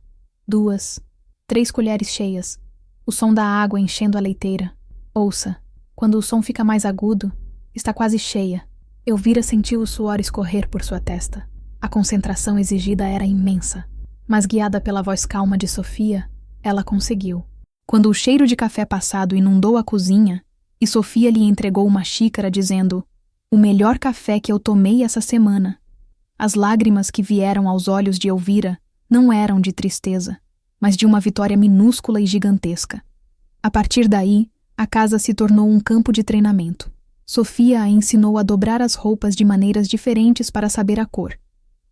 2, 3 colheres cheias. O som da água enchendo a leiteira. Ouça. Quando o som fica mais agudo, está quase cheia. Elvira sentiu o suor escorrer por sua testa. A concentração exigida era imensa, mas guiada pela voz calma de Sofia, ela conseguiu. Quando o cheiro de café passado inundou a cozinha, e Sofia lhe entregou uma xícara dizendo: "O melhor café que eu tomei essa semana." As lágrimas que vieram aos olhos de Elvira não eram de tristeza, mas de uma vitória minúscula e gigantesca. A partir daí, a casa se tornou um campo de treinamento. Sofia a ensinou a dobrar as roupas de maneiras diferentes para saber a cor.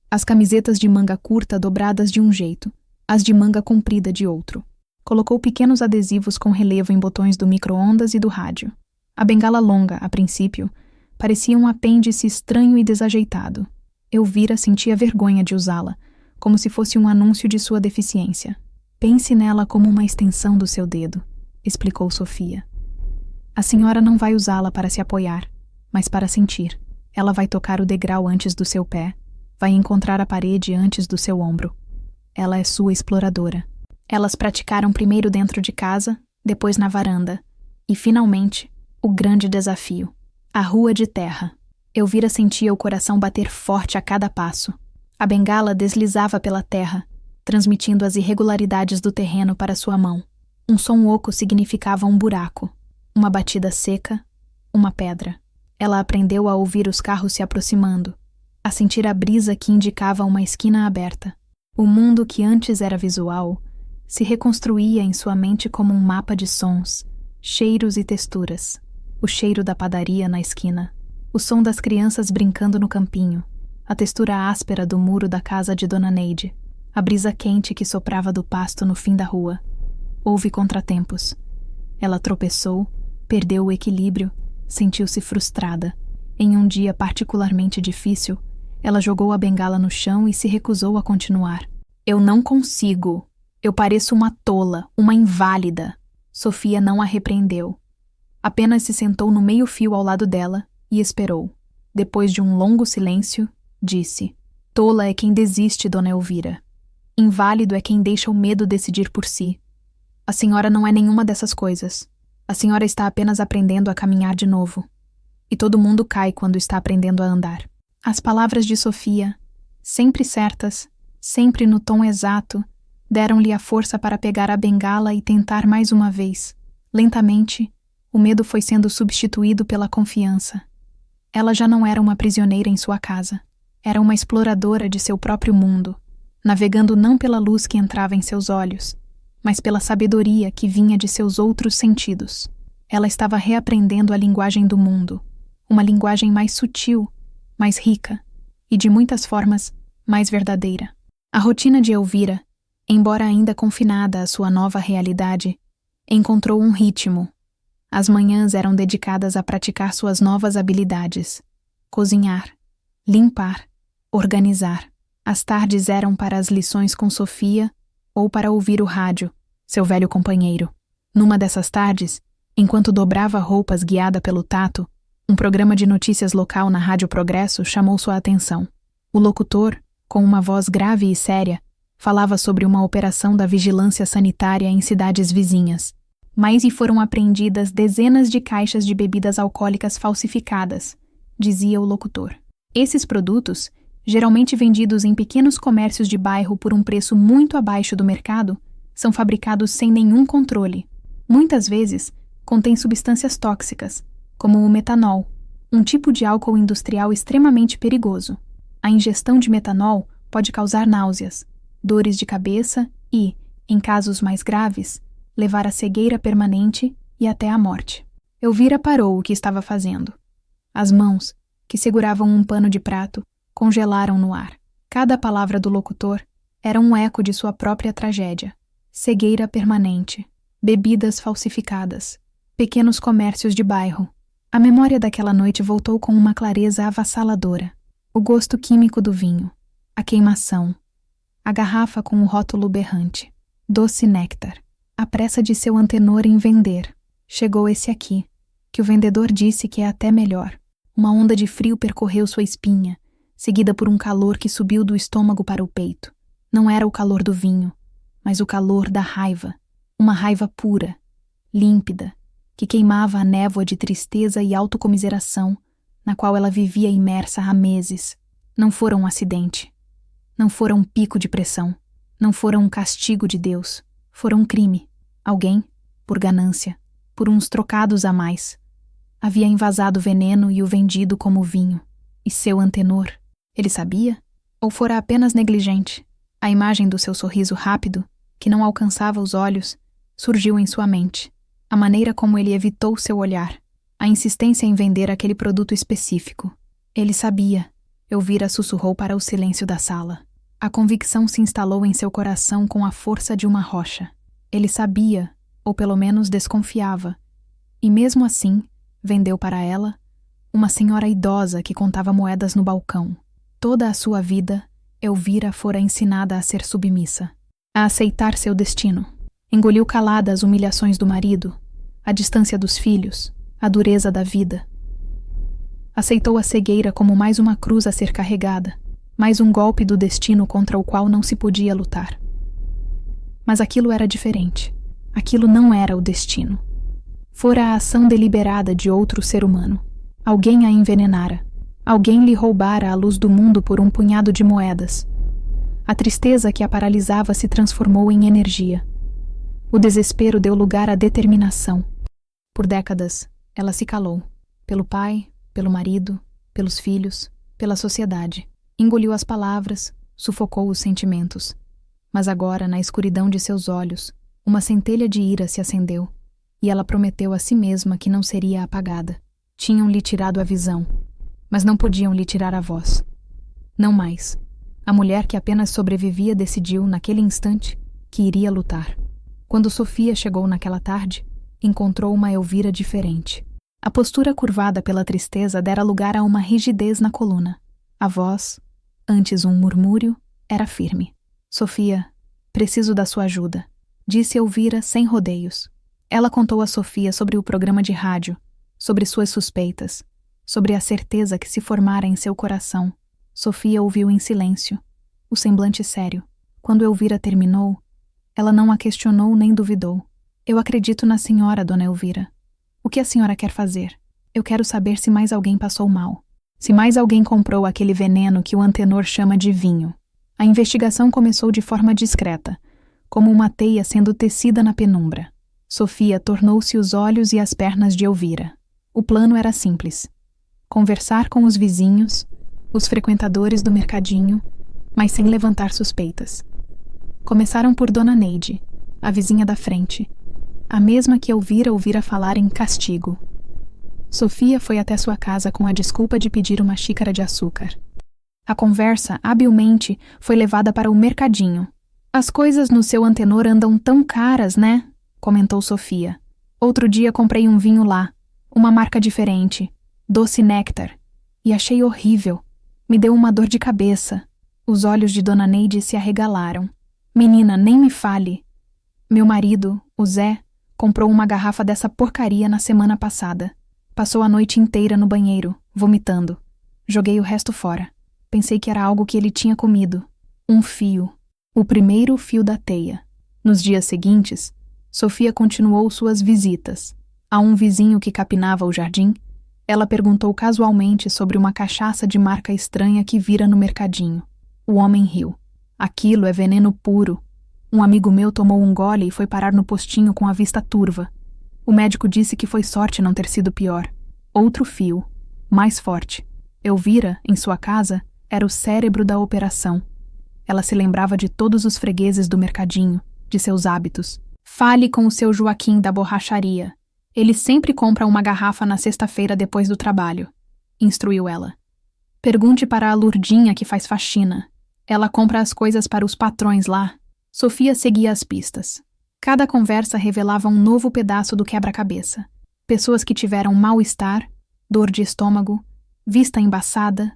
As camisetas de manga curta dobradas de um jeito, as de manga comprida de outro. Colocou pequenos adesivos com relevo em botões do micro-ondas e do rádio. A bengala longa, a princípio, parecia um apêndice estranho e desajeitado. Elvira sentia vergonha de usá-la, como se fosse um anúncio de sua deficiência. Pense nela como uma extensão do seu dedo, explicou Sofia. A senhora não vai usá-la para se apoiar, mas para sentir. Ela vai tocar o degrau antes do seu pé, vai encontrar a parede antes do seu ombro. Ela é sua exploradora. Elas praticaram primeiro dentro de casa, depois na varanda, e, finalmente, o grande desafio, a rua de terra. Elvira sentia o coração bater forte a cada passo. A bengala deslizava pela terra, transmitindo as irregularidades do terreno para sua mão. Um som oco significava um buraco, uma batida seca, uma pedra. Ela aprendeu a ouvir os carros se aproximando, a sentir a brisa que indicava uma esquina aberta. O mundo que antes era visual se reconstruía em sua mente como um mapa de sons, cheiros e texturas. O cheiro da padaria na esquina, o som das crianças brincando no campinho, a textura áspera do muro da casa de Dona Neide, a brisa quente que soprava do pasto no fim da rua. Houve contratempos. Ela tropeçou, perdeu o equilíbrio, sentiu-se frustrada. Em um dia particularmente difícil, ela jogou a bengala no chão e se recusou a continuar. Eu não consigo. Eu pareço uma tola, uma inválida. Sofia não a repreendeu. Apenas se sentou no meio-fio ao lado dela e esperou. Depois de um longo silêncio, disse: Tola é quem desiste, dona Elvira. Inválido é quem deixa o medo decidir por si. A senhora não é nenhuma dessas coisas. A senhora está apenas aprendendo a caminhar de novo. E todo mundo cai quando está aprendendo a andar. As palavras de Sofia, sempre certas, sempre no tom exato, deram-lhe a força para pegar a bengala e tentar mais uma vez. Lentamente, o medo foi sendo substituído pela confiança. Ela já não era uma prisioneira em sua casa. Era uma exploradora de seu próprio mundo, navegando não pela luz que entrava em seus olhos, mas pela sabedoria que vinha de seus outros sentidos. Ela estava reaprendendo a linguagem do mundo, uma linguagem mais sutil, mais rica e, de muitas formas, mais verdadeira. A rotina de Elvira, embora ainda confinada à sua nova realidade, encontrou um ritmo. As manhãs eram dedicadas a praticar suas novas habilidades: cozinhar, limpar, organizar. As tardes eram para as lições com Sofia ou para ouvir o rádio, seu velho companheiro. Numa dessas tardes, enquanto dobrava roupas guiada pelo tato, um programa de notícias local na Rádio Progresso chamou sua atenção. O locutor, com uma voz grave e séria, falava sobre uma operação da vigilância sanitária em cidades vizinhas. Mais e foram apreendidas dezenas de caixas de bebidas alcoólicas falsificadas, dizia o locutor. Esses produtos, geralmente vendidos em pequenos comércios de bairro por um preço muito abaixo do mercado, são fabricados sem nenhum controle. Muitas vezes, contêm substâncias tóxicas, como o metanol, um tipo de álcool industrial extremamente perigoso. A ingestão de metanol pode causar náuseas, dores de cabeça e, em casos mais graves, levar à cegueira permanente e até à morte. Elvira parou o que estava fazendo. As mãos, que seguravam um pano de prato, congelaram no ar. Cada palavra do locutor era um eco de sua própria tragédia. Cegueira permanente, bebidas falsificadas, pequenos comércios de bairro. A memória daquela noite voltou com uma clareza avassaladora. O gosto químico do vinho, a queimação, a garrafa com o rótulo berrante, doce néctar, a pressa de seu antenor em vender. Chegou esse aqui, que o vendedor disse que é até melhor. Uma onda de frio percorreu sua espinha, seguida por um calor que subiu do estômago para o peito. Não era o calor do vinho, mas o calor da raiva. Uma raiva pura, límpida, que queimava a névoa de tristeza e autocomiseração na qual ela vivia imersa há meses. Não foram um acidente. Não foram um pico de pressão. Não foram um castigo de Deus. Foram um crime. Alguém, por ganância, por uns trocados a mais, havia envasado veneno e o vendido como vinho. E seu antenor, ele sabia? Ou fora apenas negligente? A imagem do seu sorriso rápido, que não alcançava os olhos, surgiu em sua mente. A maneira como ele evitou seu olhar. A insistência em vender aquele produto específico. Ele sabia. Elvira sussurrou para o silêncio da sala. A convicção se instalou em seu coração com a força de uma rocha. Ele sabia, ou pelo menos desconfiava, e mesmo assim, vendeu para ela, uma senhora idosa que contava moedas no balcão. Toda a sua vida, Elvira fora ensinada a ser submissa, a aceitar seu destino. Engoliu calada as humilhações do marido, a distância dos filhos, a dureza da vida. Aceitou a cegueira como mais uma cruz a ser carregada, mais um golpe do destino contra o qual não se podia lutar. Mas aquilo era diferente. Aquilo não era o destino. Fora a ação deliberada de outro ser humano. Alguém a envenenara. Alguém lhe roubara a luz do mundo por um punhado de moedas. A tristeza que a paralisava se transformou em energia. O desespero deu lugar à determinação. Por décadas, ela se calou. Pelo pai, pelo marido, pelos filhos, pela sociedade. Engoliu as palavras, sufocou os sentimentos. Mas agora, na escuridão de seus olhos, uma centelha de ira se acendeu, e ela prometeu a si mesma que não seria apagada. Tinham-lhe tirado a visão, mas não podiam lhe tirar a voz. Não mais. A mulher que apenas sobrevivia decidiu, naquele instante, que iria lutar. Quando Sofia chegou naquela tarde, encontrou uma Elvira diferente. A postura curvada pela tristeza dera lugar a uma rigidez na coluna. A voz, antes um murmúrio, era firme. Sofia, preciso da sua ajuda, disse Elvira sem rodeios. Ela contou a Sofia sobre o programa de rádio, sobre suas suspeitas, sobre a certeza que se formara em seu coração. Sofia ouviu em silêncio, o semblante sério. Quando Elvira terminou, ela não a questionou nem duvidou. Eu acredito na senhora, dona Elvira. O que a senhora quer fazer? Eu quero saber se mais alguém passou mal. Se mais alguém comprou aquele veneno que o antenor chama de vinho. A investigação começou de forma discreta, como uma teia sendo tecida na penumbra. Sofia tornou-se os olhos e as pernas de Elvira. O plano era simples. Conversar com os vizinhos, os frequentadores do mercadinho, mas sem levantar suspeitas. Começaram por Dona Neide, a vizinha da frente, a mesma que Elvira ouvira falar em castigo. Sofia foi até sua casa com a desculpa de pedir uma xícara de açúcar. A conversa, habilmente, foi levada para o mercadinho. As coisas no seu Antenor andam tão caras, né? Comentou Sofia. Outro dia comprei um vinho lá, uma marca diferente, Doce Néctar, e achei horrível. Me deu uma dor de cabeça. Os olhos de Dona Neide se arregalaram. Menina, nem me fale. Meu marido, o Zé, comprou uma garrafa dessa porcaria na semana passada. Passou a noite inteira no banheiro, vomitando. Joguei o resto fora. Pensei que era algo que ele tinha comido. Um fio. O primeiro fio da teia. Nos dias seguintes, Sofia continuou suas visitas. A um vizinho que capinava o jardim, ela perguntou casualmente sobre uma cachaça de marca estranha que vira no mercadinho. O homem riu. Aquilo é veneno puro. Um amigo meu tomou um gole e foi parar no postinho com a vista turva. O médico disse que foi sorte não ter sido pior. Outro fio. Mais forte. Elvira, em sua casa, era o cérebro da operação. Ela se lembrava de todos os fregueses do mercadinho, de seus hábitos. Fale com o seu Joaquim da borracharia. Ele sempre compra uma garrafa na sexta-feira depois do trabalho, instruiu ela. Pergunte para a Lurdinha que faz faxina. Ela compra as coisas para os patrões lá. Sofia seguia as pistas. Cada conversa revelava um novo pedaço do quebra-cabeça. Pessoas que tiveram mal-estar, dor de estômago, vista embaçada,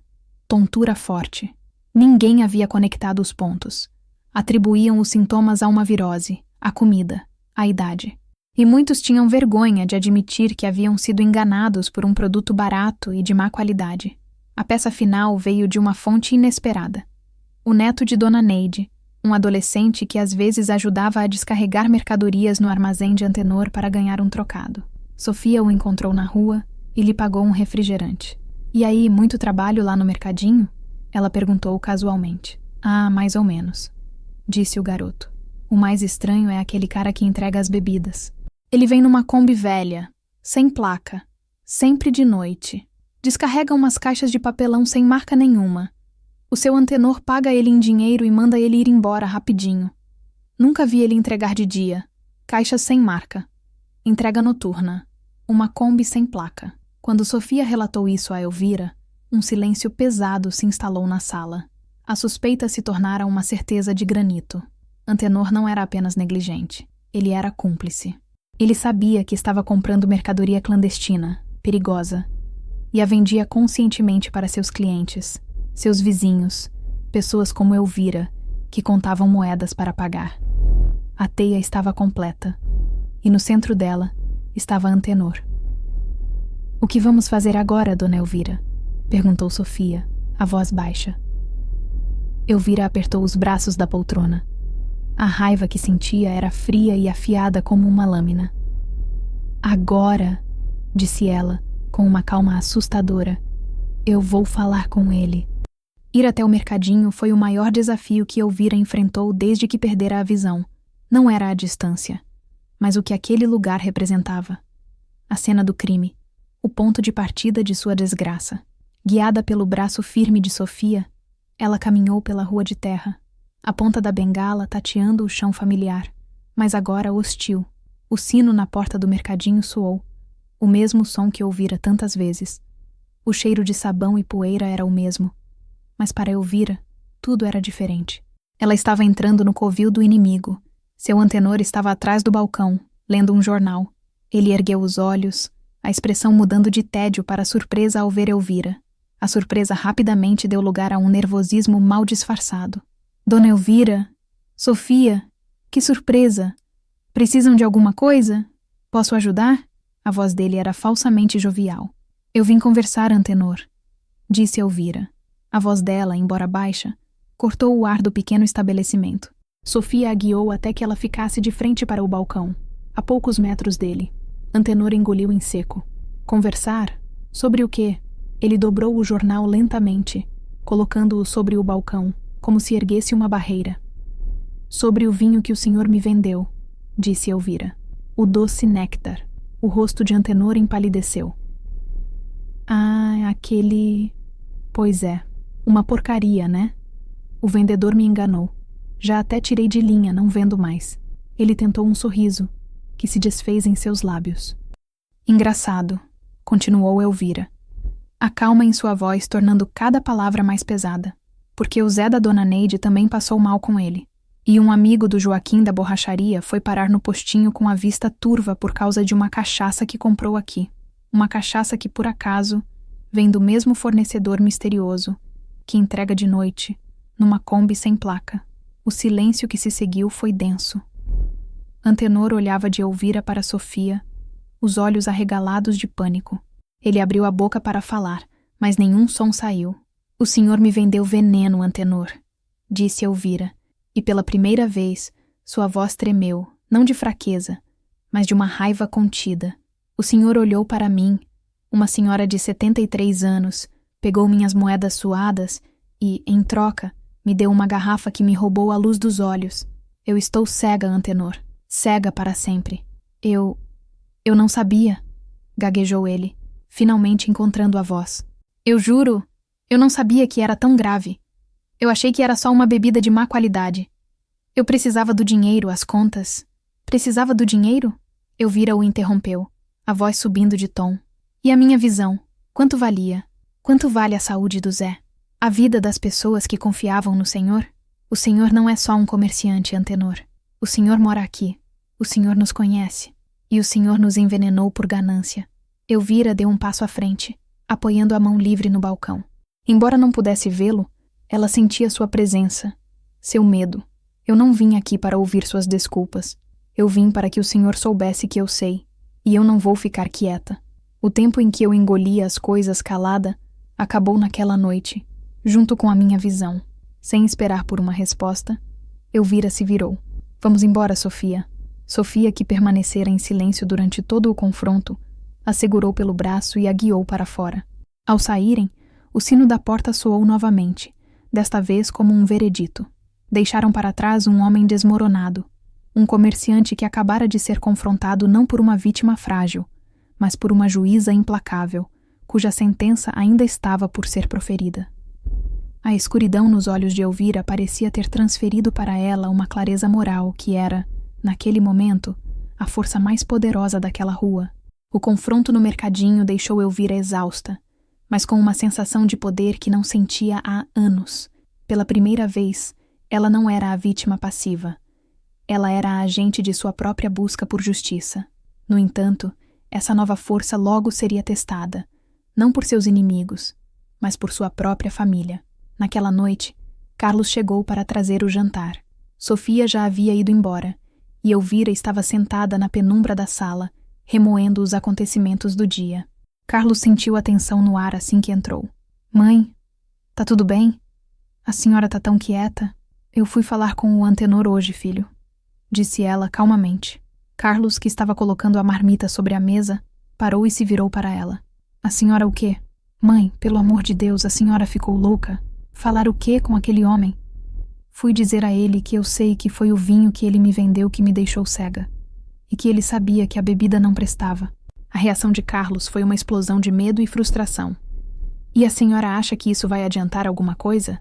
tontura forte. Ninguém havia conectado os pontos. Atribuíam os sintomas a uma virose, à comida, à idade. E muitos tinham vergonha de admitir que haviam sido enganados por um produto barato e de má qualidade. A peça final veio de uma fonte inesperada. O neto de Dona Neide, um adolescente que às vezes ajudava a descarregar mercadorias no armazém de Antenor para ganhar um trocado. Sofia o encontrou na rua e lhe pagou um refrigerante. E aí, muito trabalho lá no mercadinho? Ela perguntou casualmente. Ah, mais ou menos, disse o garoto. O mais estranho é aquele cara que entrega as bebidas. Ele vem numa Kombi velha, sem placa, sempre de noite. Descarrega umas caixas de papelão sem marca nenhuma. O seu Antenor paga ele em dinheiro e manda ele ir embora rapidinho. Nunca vi ele entregar de dia. Caixas sem marca. Entrega noturna. Uma Kombi sem placa. Quando Sofia relatou isso a Elvira, um silêncio pesado se instalou na sala. A suspeita se tornara uma certeza de granito. Antenor não era apenas negligente. Ele era cúmplice. Ele sabia que estava comprando mercadoria clandestina, perigosa, e a vendia conscientemente para seus clientes, seus vizinhos, pessoas como Elvira, que contavam moedas para pagar. A teia estava completa, e no centro dela estava Antenor. O que vamos fazer agora, dona Elvira? Perguntou Sofia, a voz baixa. Elvira apertou os braços da poltrona. A raiva que sentia era fria e afiada como uma lâmina. Agora, disse ela, com uma calma assustadora, eu vou falar com ele. Ir até o mercadinho foi o maior desafio que Elvira enfrentou desde que perdera a visão. Não era a distância, mas o que aquele lugar representava. A cena do crime, o ponto de partida de sua desgraça. Guiada pelo braço firme de Sofia, ela caminhou pela rua de terra, a ponta da bengala tateando o chão familiar, mas agora hostil. O sino na porta do mercadinho soou, o mesmo som que ouvira tantas vezes. O cheiro de sabão e poeira era o mesmo, mas para Elvira, tudo era diferente. Ela estava entrando no covil do inimigo. Seu Antenor estava atrás do balcão, lendo um jornal. Ele ergueu os olhos, a expressão mudando de tédio para surpresa ao ver Elvira. A surpresa rapidamente deu lugar a um nervosismo mal disfarçado. Dona Elvira? Sofia? Que surpresa! Precisam de alguma coisa? Posso ajudar? A voz dele era falsamente jovial. Eu vim conversar, Antenor, disse Elvira. A voz dela, embora baixa, cortou o ar do pequeno estabelecimento. Sofia a guiou até que ela ficasse de frente para o balcão, a poucos metros dele. Antenor engoliu em seco. Conversar? Sobre o quê? Ele dobrou o jornal lentamente, colocando-o sobre o balcão, como se erguesse uma barreira. Sobre o vinho que o senhor me vendeu, disse Elvira. O doce néctar. O rosto de Antenor empalideceu. Ah, aquele... Pois é, uma porcaria, né? O vendedor me enganou. Já até tirei de linha, não vendo mais. Ele tentou um sorriso, que se desfez em seus lábios. Engraçado, continuou Elvira. A calma em sua voz tornando cada palavra mais pesada. porque o Zé da Dona Neide também passou mal com ele. E um amigo do Joaquim da borracharia foi parar no postinho com a vista turva por causa de uma cachaça que comprou aqui. Uma cachaça que, por acaso, vem do mesmo fornecedor misterioso, que entrega de noite, numa Kombi sem placa. O silêncio que se seguiu foi denso. Antenor olhava de Elvira para Sofia, os olhos arregalados de pânico. Ele abriu a boca para falar, mas nenhum som saiu. "O senhor me vendeu veneno, Antenor", disse Elvira, e pela primeira vez sua voz tremeu, não de fraqueza, mas de uma raiva contida. "O senhor olhou para mim, uma senhora de 73 anos, pegou minhas moedas suadas e, em troca, me deu uma garrafa que me roubou a luz dos olhos. Eu estou cega, Antenor, cega para sempre. Eu não sabia", gaguejou ele, finalmente encontrando a voz. "Eu juro, eu não sabia que era tão grave. Eu achei que era só uma bebida de má qualidade. Eu precisava do dinheiro, as contas." "Precisava do dinheiro?" Elvira o interrompeu, a voz subindo de tom. "E a minha visão? Quanto valia? Quanto vale a saúde do Zé? A vida das pessoas que confiavam no senhor? O senhor não é só um comerciante, Antenor. O senhor mora aqui. O senhor nos conhece. E o senhor nos envenenou por ganância." Elvira deu um passo à frente, apoiando a mão livre no balcão. Embora não pudesse vê-lo, ela sentia sua presença, seu medo. "Eu não vim aqui para ouvir suas desculpas. Eu vim para que o senhor soubesse que eu sei, e eu não vou ficar quieta. O tempo em que eu engolia as coisas calada acabou naquela noite, junto com a minha visão." Sem esperar por uma resposta, Elvira se virou. "Vamos embora, Sofia." Sofia, que permanecera em silêncio durante todo o confronto, a segurou pelo braço e a guiou para fora. Ao saírem, o sino da porta soou novamente, desta vez como um veredito. Deixaram para trás um homem desmoronado, um comerciante que acabara de ser confrontado não por uma vítima frágil, mas por uma juíza implacável, cuja sentença ainda estava por ser proferida. A escuridão nos olhos de Elvira parecia ter transferido para ela uma clareza moral que era, naquele momento, a força mais poderosa daquela rua. O confronto no mercadinho deixou Elvira exausta, mas com uma sensação de poder que não sentia há anos. Pela primeira vez, ela não era a vítima passiva. Ela era a agente de sua própria busca por justiça. No entanto, essa nova força logo seria testada, não por seus inimigos, mas por sua própria família. Naquela noite, Carlos chegou para trazer o jantar. Sofia já havia ido embora, e Elvira estava sentada na penumbra da sala, remoendo os acontecimentos do dia. Carlos sentiu a tensão no ar assim que entrou. "Mãe, tá tudo bem? A senhora tá tão quieta?" "Eu fui falar com o Antenor hoje, filho", disse ela calmamente. Carlos, que estava colocando a marmita sobre a mesa, parou e se virou para ela. "A senhora o quê?" "Mãe, pelo amor de Deus, a senhora ficou louca? Falar o quê com aquele homem?" "Fui dizer a ele que eu sei que foi o vinho que ele me vendeu que me deixou cega, e que ele sabia que a bebida não prestava." A reação de Carlos foi uma explosão de medo e frustração. "E a senhora acha que isso vai adiantar alguma coisa?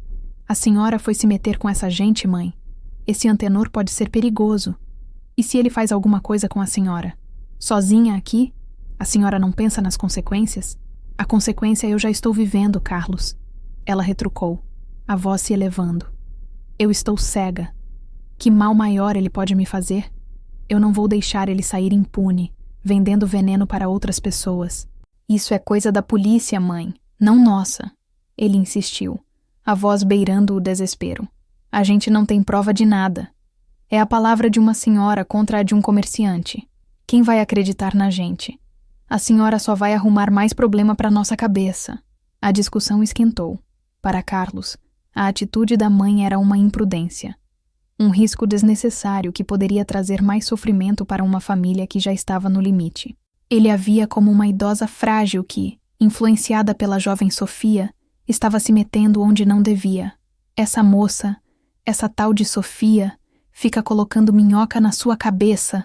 A senhora foi se meter com essa gente, mãe? Esse Antenor pode ser perigoso. E se ele faz alguma coisa com a senhora? Sozinha aqui? A senhora não pensa nas consequências?" "A consequência eu já estou vivendo, Carlos." Ela retrucou, a voz se elevando. "Eu estou cega. Que mal maior ele pode me fazer? Eu não vou deixar ele sair impune, vendendo veneno para outras pessoas." "Isso é coisa da polícia, mãe, não nossa." Ele insistiu, a voz beirando o desespero. "A gente não tem prova de nada. É a palavra de uma senhora contra a de um comerciante. Quem vai acreditar na gente? A senhora só vai arrumar mais problema para nossa cabeça." A discussão esquentou. Para Carlos, a atitude da mãe era uma imprudência. Um risco desnecessário que poderia trazer mais sofrimento para uma família que já estava no limite. Ele a via como uma idosa frágil que, influenciada pela jovem Sofia, estava se metendo onde não devia. "Essa moça, essa tal de Sofia, fica colocando minhoca na sua cabeça",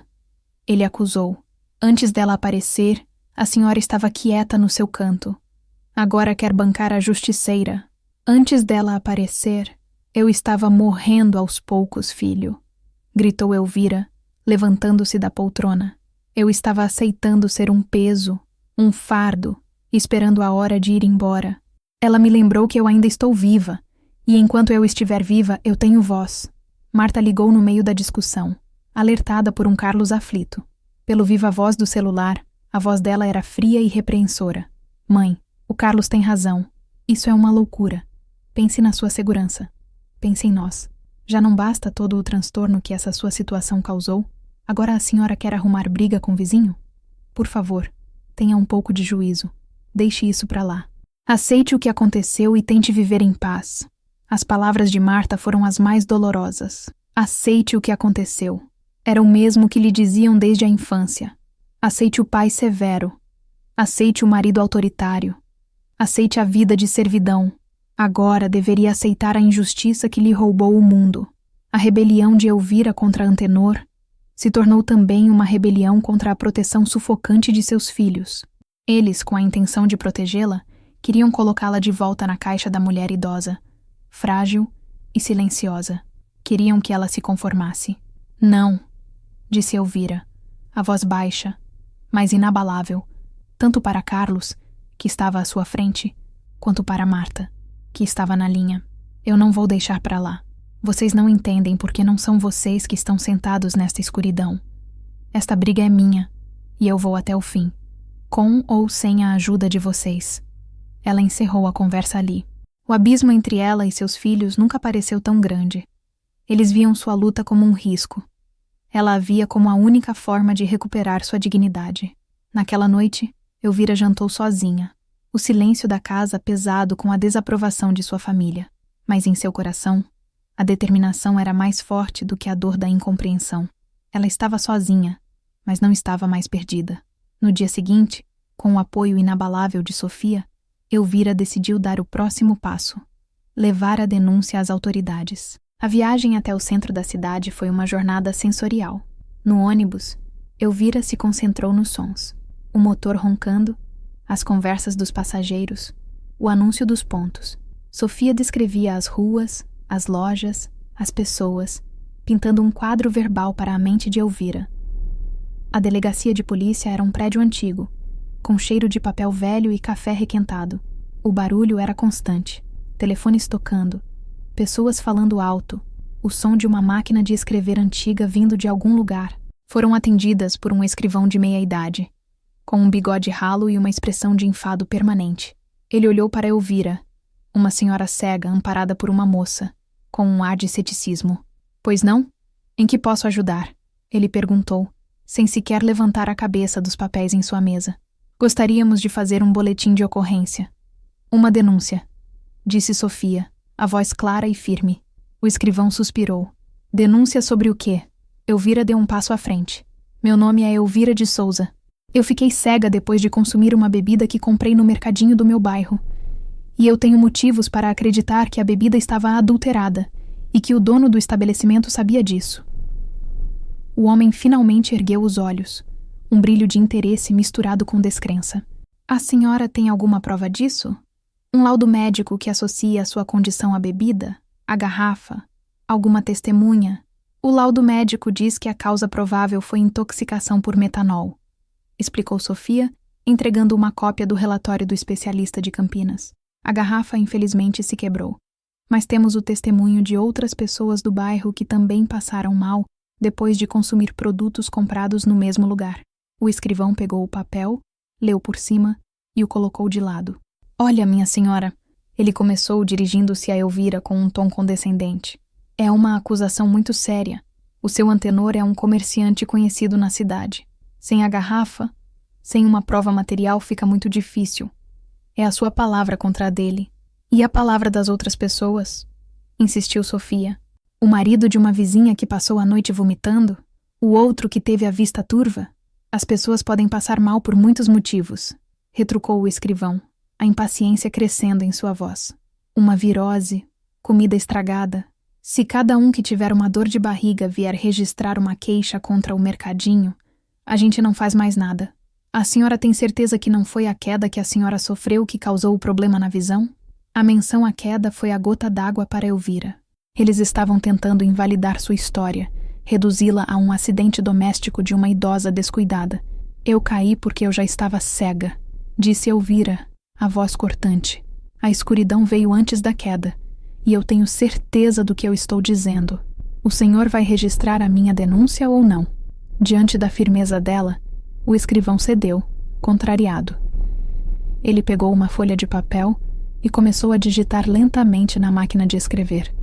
ele acusou. "Antes dela aparecer, a senhora estava quieta no seu canto. Agora quer bancar a justiceira. Antes dela aparecer, eu estava morrendo aos poucos, filho", gritou Elvira, levantando-se da poltrona. "Eu estava aceitando ser um peso, um fardo, esperando a hora de ir embora. Ela me lembrou que eu ainda estou viva, E enquanto eu estiver viva, eu tenho voz. Marta ligou no meio da discussão, alertada por um Carlos aflito. Pelo viva voz do celular, a voz dela era fria e repreensora. Mãe, o Carlos tem razão. Isso é uma loucura. Pense na sua segurança. Pense em nós. Já não basta todo o transtorno que essa sua situação causou? Agora a senhora quer arrumar briga com o vizinho? Por favor, tenha um pouco de juízo. Deixe isso pra lá. Aceite o que aconteceu e tente viver em paz. As palavras de Marta foram as mais dolorosas. Aceite o que aconteceu. Era o mesmo que lhe diziam desde a infância. Aceite o pai severo. Aceite o marido autoritário. Aceite a vida de servidão. Agora deveria aceitar a injustiça que lhe roubou o mundo. A rebelião de Elvira contra Antenor se tornou também uma rebelião contra a proteção sufocante de seus filhos. Eles, com a intenção de protegê-la, queriam colocá-la de volta na caixa da mulher idosa, frágil e silenciosa. Queriam que ela se conformasse. Não, disse Elvira, a voz baixa, mas inabalável, tanto para Carlos, que estava à sua frente, quanto para Marta, que estava na linha. Eu não vou deixar para lá. Vocês não entendem porque não são vocês que estão sentados nesta escuridão. Esta briga é minha, e eu vou até o fim, com ou sem a ajuda de vocês. Ela encerrou a conversa ali. O abismo entre ela e seus filhos nunca pareceu tão grande. Eles viam sua luta como um risco. Ela a via como a única forma de recuperar sua dignidade. Naquela noite, Elvira jantou sozinha, o silêncio da casa pesado com a desaprovação de sua família. Mas em seu coração, a determinação era mais forte do que a dor da incompreensão. Ela estava sozinha, mas não estava mais perdida. No dia seguinte, com o apoio inabalável de Sofia, Elvira decidiu dar o próximo passo: levar a denúncia às autoridades. A viagem até o centro da cidade foi uma jornada sensorial. No ônibus, Elvira se concentrou nos sons. O motor roncando, as conversas dos passageiros, o anúncio dos pontos. Sofia descrevia as ruas, as lojas, as pessoas, pintando um quadro verbal para a mente de Elvira. A delegacia de polícia era um prédio antigo, com cheiro de papel velho e café requentado. O barulho era constante, telefones tocando, pessoas falando alto, o som de uma máquina de escrever antiga vindo de algum lugar. Foram atendidas por um escrivão de meia-idade, com um bigode ralo e uma expressão de enfado permanente. Ele olhou para Elvira, uma senhora cega amparada por uma moça, com um ar de ceticismo. Pois não? Em que posso ajudar? Ele perguntou, sem sequer levantar a cabeça dos papéis em sua mesa. Gostaríamos de fazer um boletim de ocorrência. Uma denúncia, disse Sofia, a voz clara e firme. O escrivão suspirou. Denúncia sobre o quê? Elvira deu um passo à frente. Meu nome é Elvira de Souza. Eu fiquei cega depois de consumir uma bebida que comprei no mercadinho do meu bairro. E eu tenho motivos para acreditar que a bebida estava adulterada e que o dono do estabelecimento sabia disso. O homem finalmente ergueu os olhos, um brilho de interesse misturado com descrença. A senhora tem alguma prova disso? Um laudo médico que associa a sua condição à bebida? A garrafa? Alguma testemunha? O laudo médico diz que a causa provável foi intoxicação por metanol, explicou Sofia, entregando uma cópia do relatório do especialista de Campinas. A garrafa, infelizmente, se quebrou. Mas temos o testemunho de outras pessoas do bairro que também passaram mal depois de consumir produtos comprados no mesmo lugar. O escrivão pegou o papel, leu por cima e o colocou de lado. Olha, minha senhora, ele começou dirigindo-se a Elvira com um tom condescendente. É uma acusação muito séria. O seu Antenor é um comerciante conhecido na cidade. Sem a garrafa, sem uma prova material fica muito difícil. É a sua palavra contra a dele. E a palavra das outras pessoas? Insistiu Sofia. O marido de uma vizinha que passou a noite vomitando? O outro que teve a vista turva? As pessoas podem passar mal por muitos motivos, retrucou o escrivão, a impaciência crescendo em sua voz. Uma virose, comida estragada. Se cada um que tiver uma dor de barriga vier registrar uma queixa contra o mercadinho, a gente não faz mais nada. A senhora tem certeza que não foi a queda que a senhora sofreu que causou o problema na visão? A menção à queda foi a gota d'água para Elvira. Eles estavam tentando invalidar sua história, reduzi-la a um acidente doméstico de uma idosa descuidada. Eu caí porque eu já estava cega, disse Elvira, a voz cortante. A escuridão veio antes da queda, e eu tenho certeza do que eu estou dizendo. O senhor vai registrar a minha denúncia ou não?" Diante da firmeza dela, o escrivão cedeu, contrariado. Ele pegou uma folha de papel e começou a digitar lentamente na máquina de escrever.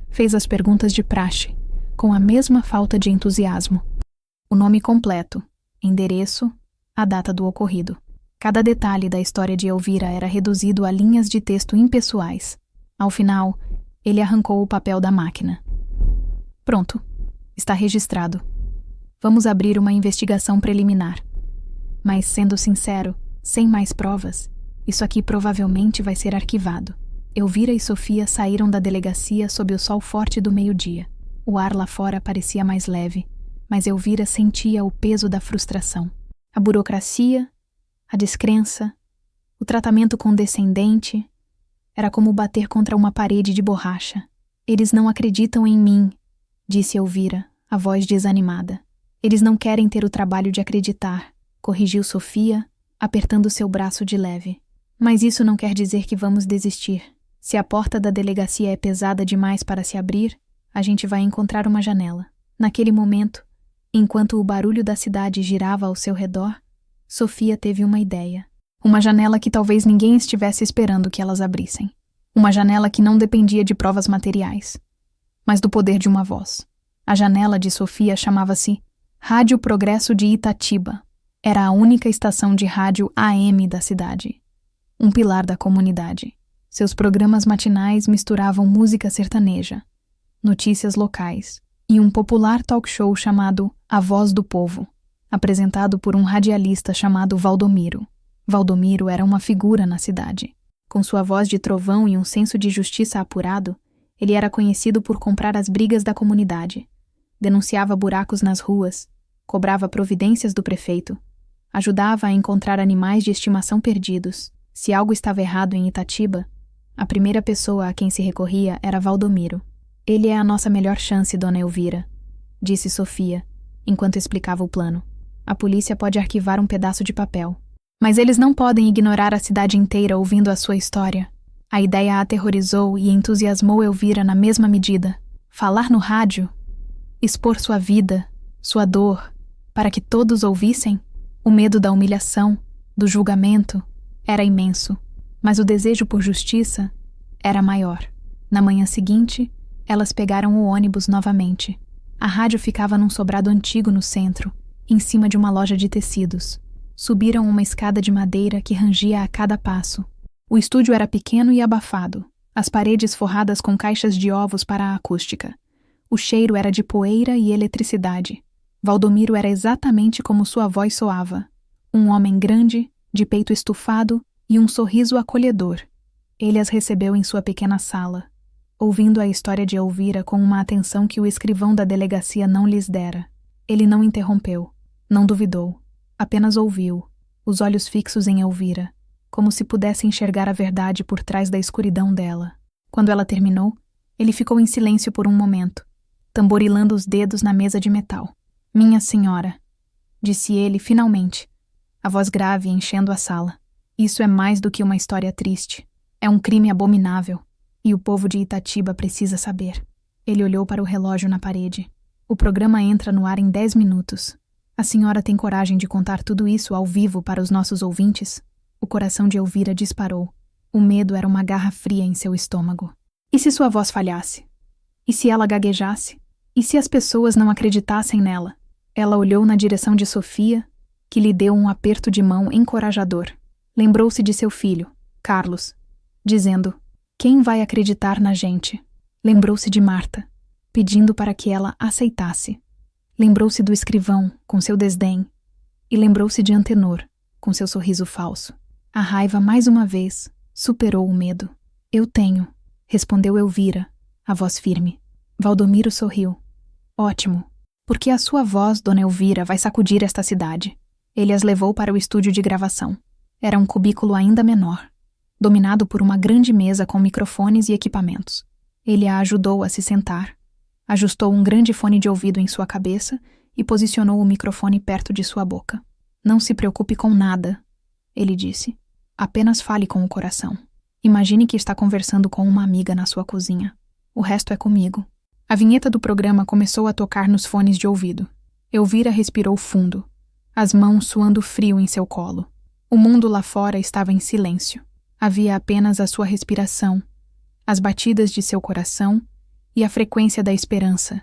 Fez as perguntas de praxe, com a mesma falta de entusiasmo. O nome completo, endereço, a data do ocorrido. Cada detalhe da história de Elvira era reduzido a linhas de texto impessoais. Ao final, ele arrancou o papel da máquina. "Pronto. Está registrado. Vamos abrir uma investigação preliminar. Mas, sendo sincero, sem mais provas, isso aqui provavelmente vai ser arquivado." Elvira e Sofia saíram da delegacia sob o sol forte do meio-dia. O ar lá fora parecia mais leve, mas Elvira sentia o peso da frustração. A burocracia, a descrença, o tratamento condescendente, era como bater contra uma parede de borracha. "Eles não acreditam em mim", disse Elvira, a voz desanimada. "Eles não querem ter o trabalho de acreditar", corrigiu Sofia, apertando seu braço de leve. "Mas isso não quer dizer que vamos desistir. Se a porta da delegacia é pesada demais para se abrir, a gente vai encontrar uma janela." Naquele momento, enquanto o barulho da cidade girava ao seu redor, Sofia teve uma ideia. Uma janela que talvez ninguém estivesse esperando que elas abrissem. Uma janela que não dependia de provas materiais, mas do poder de uma voz. A janela de Sofia chamava-se Rádio Progresso de Itatiba. Era a única estação de rádio AM da cidade. Um pilar da comunidade. Seus programas matinais misturavam música sertaneja, notícias locais e um popular talk show chamado A Voz do Povo, apresentado por um radialista chamado Valdomiro. Valdomiro era uma figura na cidade. Com sua voz de trovão e um senso de justiça apurado, ele era conhecido por comprar as brigas da comunidade. Denunciava buracos nas ruas, cobrava providências do prefeito, ajudava a encontrar animais de estimação perdidos. Se algo estava errado em Itatiba, a primeira pessoa a quem se recorria era Valdomiro. "Ele é a nossa melhor chance, dona Elvira", disse Sofia, enquanto explicava o plano. "A polícia pode arquivar um pedaço de papel, mas eles não podem ignorar a cidade inteira ouvindo a sua história." A ideia a aterrorizou e entusiasmou Elvira na mesma medida. Falar no rádio, expor sua vida, sua dor, para que todos ouvissem? O medo da humilhação, do julgamento, era imenso, mas o desejo por justiça era maior. Na manhã seguinte, elas pegaram o ônibus novamente. A rádio ficava num sobrado antigo no centro, em cima de uma loja de tecidos. Subiram uma escada de madeira que rangia a cada passo. O estúdio era pequeno e abafado, as paredes forradas com caixas de ovos para a acústica. O cheiro era de poeira e eletricidade. Valdomiro era exatamente como sua voz soava. Um homem grande, de peito estufado e um sorriso acolhedor. Ele as recebeu em sua pequena sala, ouvindo a história de Elvira com uma atenção que o escrivão da delegacia não lhes dera. Ele não interrompeu, não duvidou, apenas ouviu, os olhos fixos em Elvira, como se pudesse enxergar a verdade por trás da escuridão dela. Quando ela terminou, ele ficou em silêncio por um momento, tamborilando os dedos na mesa de metal. "Minha senhora", disse ele finalmente, a voz grave enchendo a sala. "Isso é mais do que uma história triste. É um crime abominável. E o povo de Itatiba precisa saber." Ele olhou para o relógio na parede. "O programa entra no ar em 10 minutos. A senhora tem coragem de contar tudo isso ao vivo para os nossos ouvintes?" O coração de Elvira disparou. O medo era uma garra fria em seu estômago. E se sua voz falhasse? E se ela gaguejasse? E se as pessoas não acreditassem nela? Ela olhou na direção de Sofia, que lhe deu um aperto de mão encorajador. Lembrou-se de seu filho, Carlos, dizendo: "Quem vai acreditar na gente?" Lembrou-se de Marta, pedindo para que ela aceitasse. Lembrou-se do escrivão, com seu desdém, e lembrou-se de Antenor, com seu sorriso falso. A raiva, mais uma vez, superou o medo. "Eu tenho", respondeu Elvira, a voz firme. Valdomiro sorriu. "Ótimo, porque a sua voz, dona Elvira, vai sacudir esta cidade." Ele as levou para o estúdio de gravação. Era um cubículo ainda menor, dominado por uma grande mesa com microfones e equipamentos. Ele a ajudou a se sentar, ajustou um grande fone de ouvido em sua cabeça e posicionou o microfone perto de sua boca. "Não se preocupe com nada", ele disse. "Apenas fale com o coração." Imagine que está conversando com uma amiga na sua cozinha. O resto é comigo. A vinheta do programa começou a tocar nos fones de ouvido. Elvira respirou fundo, as mãos suando frio em seu colo. O mundo lá fora estava em silêncio. Havia apenas a sua respiração, as batidas de seu coração e a frequência da esperança,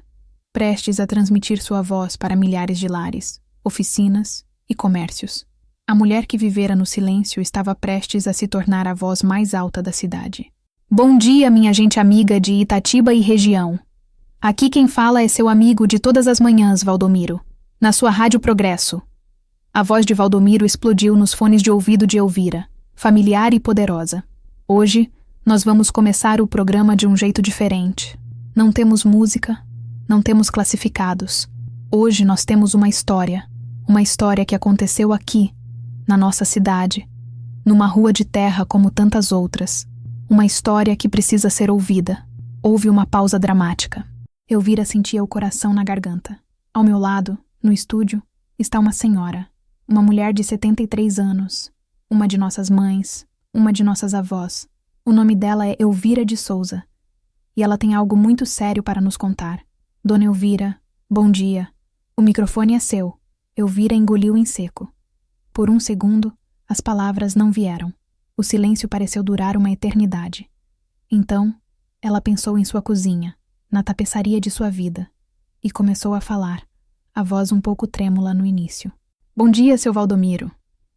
prestes a transmitir sua voz para milhares de lares, oficinas e comércios. A mulher que vivera no silêncio estava prestes a se tornar a voz mais alta da cidade. Bom dia, minha gente amiga de Itatiba e região. Aqui quem fala é seu amigo de todas as manhãs, Valdomiro, na sua Rádio Progresso. A voz de Valdomiro explodiu nos fones de ouvido de Elvira, familiar e poderosa. Hoje, nós vamos começar o programa de um jeito diferente. Não temos música, não temos classificados. Hoje nós temos uma história que aconteceu aqui, na nossa cidade, numa rua de terra como tantas outras. Uma história que precisa ser ouvida. Houve uma pausa dramática. Elvira sentia o coração na garganta. Ao meu lado, no estúdio, está uma senhora, uma mulher de 73 anos, uma de nossas mães, uma de nossas avós. O nome dela é Elvira de Souza, e ela tem algo muito sério para nos contar. Dona Elvira, bom dia. O microfone é seu. Elvira engoliu em seco. Por um segundo, as palavras não vieram. O silêncio pareceu durar uma eternidade. Então, ela pensou em sua cozinha, na tapeçaria de sua vida, e começou a falar, a voz um pouco trêmula no início. Bom dia, seu Valdomiro.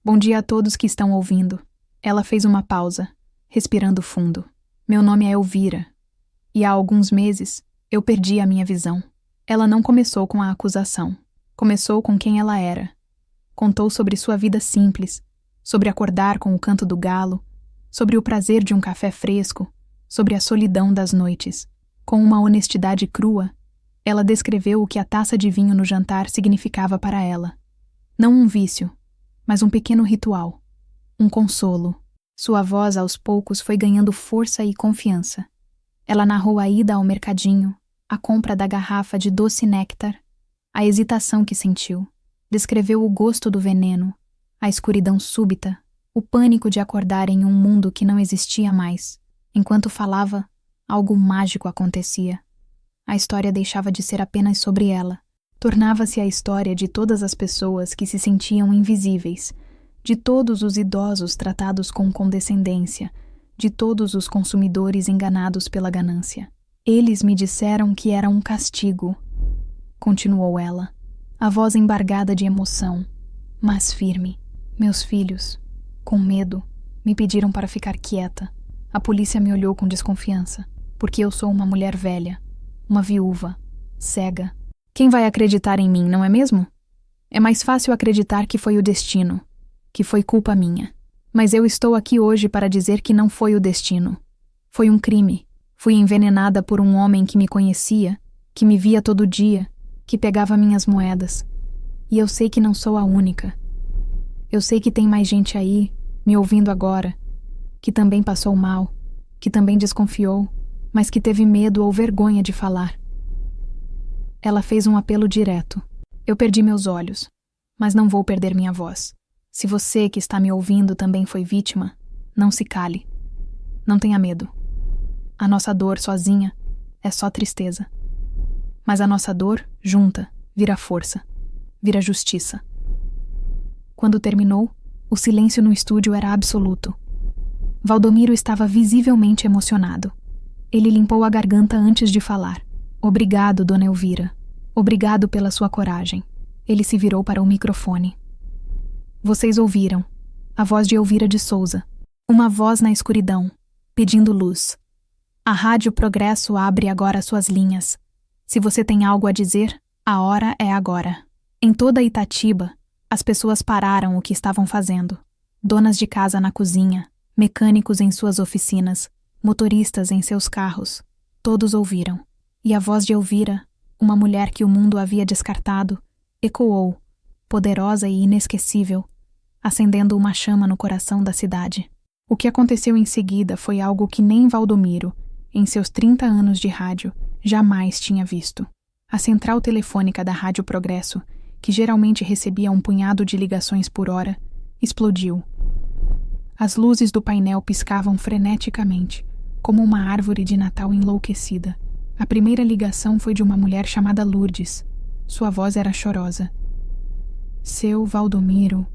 Bom dia a todos que estão ouvindo. Ela fez uma pausa, respirando fundo. Meu nome é Elvira, e há alguns meses eu perdi a minha visão. Ela não começou com a acusação. Começou com quem ela era. Contou sobre sua vida simples, sobre acordar com o canto do galo, sobre o prazer de um café fresco, sobre a solidão das noites. Com uma honestidade crua, ela descreveu o que a taça de vinho no jantar significava para ela. Não um vício, mas um pequeno ritual, um consolo. Sua voz aos poucos foi ganhando força e confiança. Ela narrou a ida ao mercadinho, a compra da garrafa de doce néctar, a hesitação que sentiu. Descreveu o gosto do veneno, a escuridão súbita, o pânico de acordar em um mundo que não existia mais. Enquanto falava, algo mágico acontecia. A história deixava de ser apenas sobre ela. Tornava-se a história de todas as pessoas que se sentiam invisíveis, de todos os idosos tratados com condescendência, de todos os consumidores enganados pela ganância. Eles me disseram que era um castigo, continuou ela, a voz embargada de emoção, mas firme. Meus filhos, com medo, me pediram para ficar quieta. A polícia me olhou com desconfiança, porque eu sou uma mulher velha, uma viúva, cega. Quem vai acreditar em mim, não é mesmo? É mais fácil acreditar que foi o destino, que foi culpa minha. Mas eu estou aqui hoje para dizer que não foi o destino. Foi um crime. Fui envenenada por um homem que me conhecia, que me via todo dia, que pegava minhas moedas. E eu sei que não sou a única. Eu sei que tem mais gente aí, me ouvindo agora, que também passou mal, que também desconfiou, mas que teve medo ou vergonha de falar. Ela fez um apelo direto. Eu perdi meus olhos, mas não vou perder minha voz. Se você que está me ouvindo também foi vítima, não se cale. Não tenha medo. A nossa dor sozinha é só tristeza. Mas a nossa dor, junta, vira força, vira justiça. Quando terminou, o silêncio no estúdio era absoluto. Valdomiro estava visivelmente emocionado. Ele limpou a garganta antes de falar. Obrigado, dona Elvira. Obrigado pela sua coragem. Ele se virou para o microfone. Vocês ouviram. A voz de Elvira de Souza. Uma voz na escuridão, pedindo luz. A Rádio Progresso abre agora suas linhas. Se você tem algo a dizer, a hora é agora. Em toda Itatiba, as pessoas pararam o que estavam fazendo. Donas de casa na cozinha, mecânicos em suas oficinas, motoristas em seus carros. Todos ouviram. E a voz de Elvira, uma mulher que o mundo havia descartado, ecoou, poderosa e inesquecível, acendendo uma chama no coração da cidade. O que aconteceu em seguida foi algo que nem Valdomiro, em seus 30 anos de rádio, jamais tinha visto. A central telefônica da Rádio Progresso, que geralmente recebia um punhado de ligações por hora, explodiu. As luzes do painel piscavam freneticamente, como uma árvore de Natal enlouquecida. A primeira ligação foi de uma mulher chamada Lourdes. Sua voz era chorosa. Seu Valdomiro,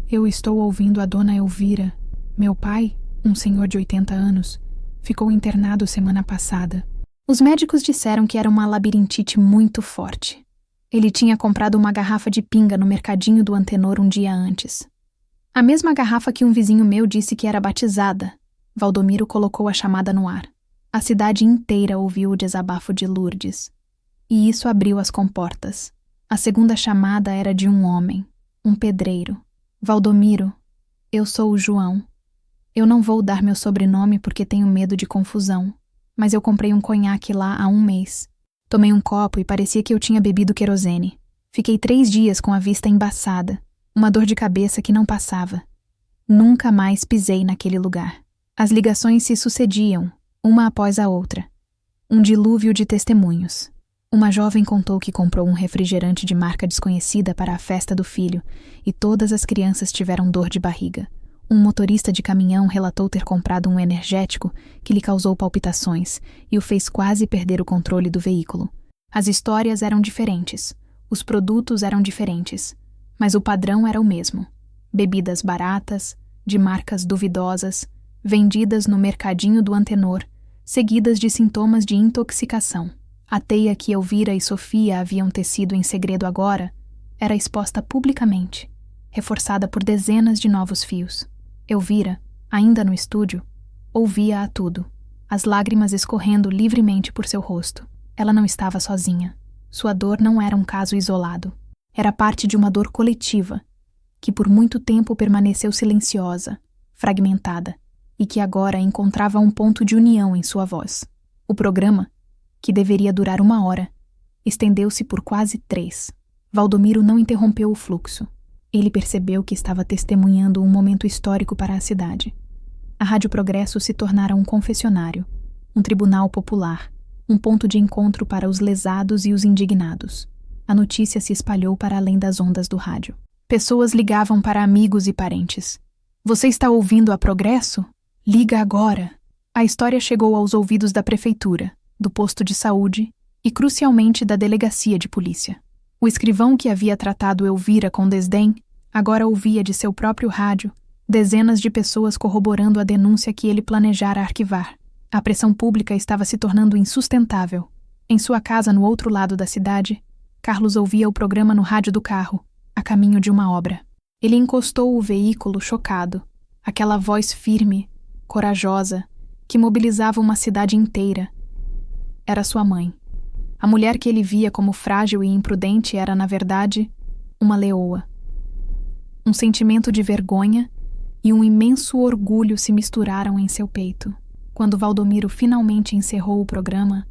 eu estou ouvindo a dona Elvira. Meu pai, um senhor de 80 anos, ficou internado semana passada. Os médicos disseram que era uma labirintite muito forte. Ele tinha comprado uma garrafa de pinga no mercadinho do Antenor um dia antes. A mesma garrafa que um vizinho meu disse que era batizada. Valdomiro colocou a chamada no ar. A cidade inteira ouviu o desabafo de Lourdes. E isso abriu as comportas. A segunda chamada era de um homem, um pedreiro. Valdomiro, eu sou o João. Eu não vou dar meu sobrenome porque tenho medo de confusão, mas eu comprei um conhaque lá há um mês. Tomei um copo e parecia que eu tinha bebido querosene. Fiquei 3 dias com a vista embaçada, uma dor de cabeça que não passava. Nunca mais pisei naquele lugar. As ligações se sucediam, uma após a outra. Um dilúvio de testemunhos. Uma jovem contou que comprou um refrigerante de marca desconhecida para a festa do filho e todas as crianças tiveram dor de barriga. Um motorista de caminhão relatou ter comprado um energético que lhe causou palpitações e o fez quase perder o controle do veículo. As histórias eram diferentes, os produtos eram diferentes, mas o padrão era o mesmo. Bebidas baratas, de marcas duvidosas, vendidas no mercadinho do Antenor, seguidas de sintomas de intoxicação. A teia que Elvira e Sofia haviam tecido em segredo agora era exposta publicamente, reforçada por dezenas de novos fios. Elvira, ainda no estúdio, ouvia-a tudo, as lágrimas escorrendo livremente por seu rosto. Ela não estava sozinha. Sua dor não era um caso isolado. Era parte de uma dor coletiva, que por muito tempo permaneceu silenciosa, fragmentada, e que agora encontrava um ponto de união em sua voz. O programa, que deveria durar 1 hora, estendeu-se por quase 3. Valdomiro não interrompeu o fluxo. Ele percebeu que estava testemunhando um momento histórico para a cidade. A Rádio Progresso se tornara um confessionário, um tribunal popular, um ponto de encontro para os lesados e os indignados. A notícia se espalhou para além das ondas do rádio. Pessoas ligavam para amigos e parentes. Você está ouvindo a Progresso? Liga agora! A história chegou aos ouvidos da prefeitura, do posto de saúde e, crucialmente, da delegacia de polícia. O escrivão que havia tratado Elvira com desdém agora ouvia de seu próprio rádio dezenas de pessoas corroborando a denúncia que ele planejara arquivar. A pressão pública estava se tornando insustentável. Em sua casa no outro lado da cidade, Carlos ouvia o programa no rádio do carro, a caminho de uma obra. Ele encostou o veículo chocado, aquela voz firme, corajosa, que mobilizava uma cidade inteira. Era sua mãe. A mulher que ele via como frágil e imprudente era, na verdade, uma leoa. Um sentimento de vergonha e um imenso orgulho se misturaram em seu peito. Quando Valdomiro finalmente encerrou o programa,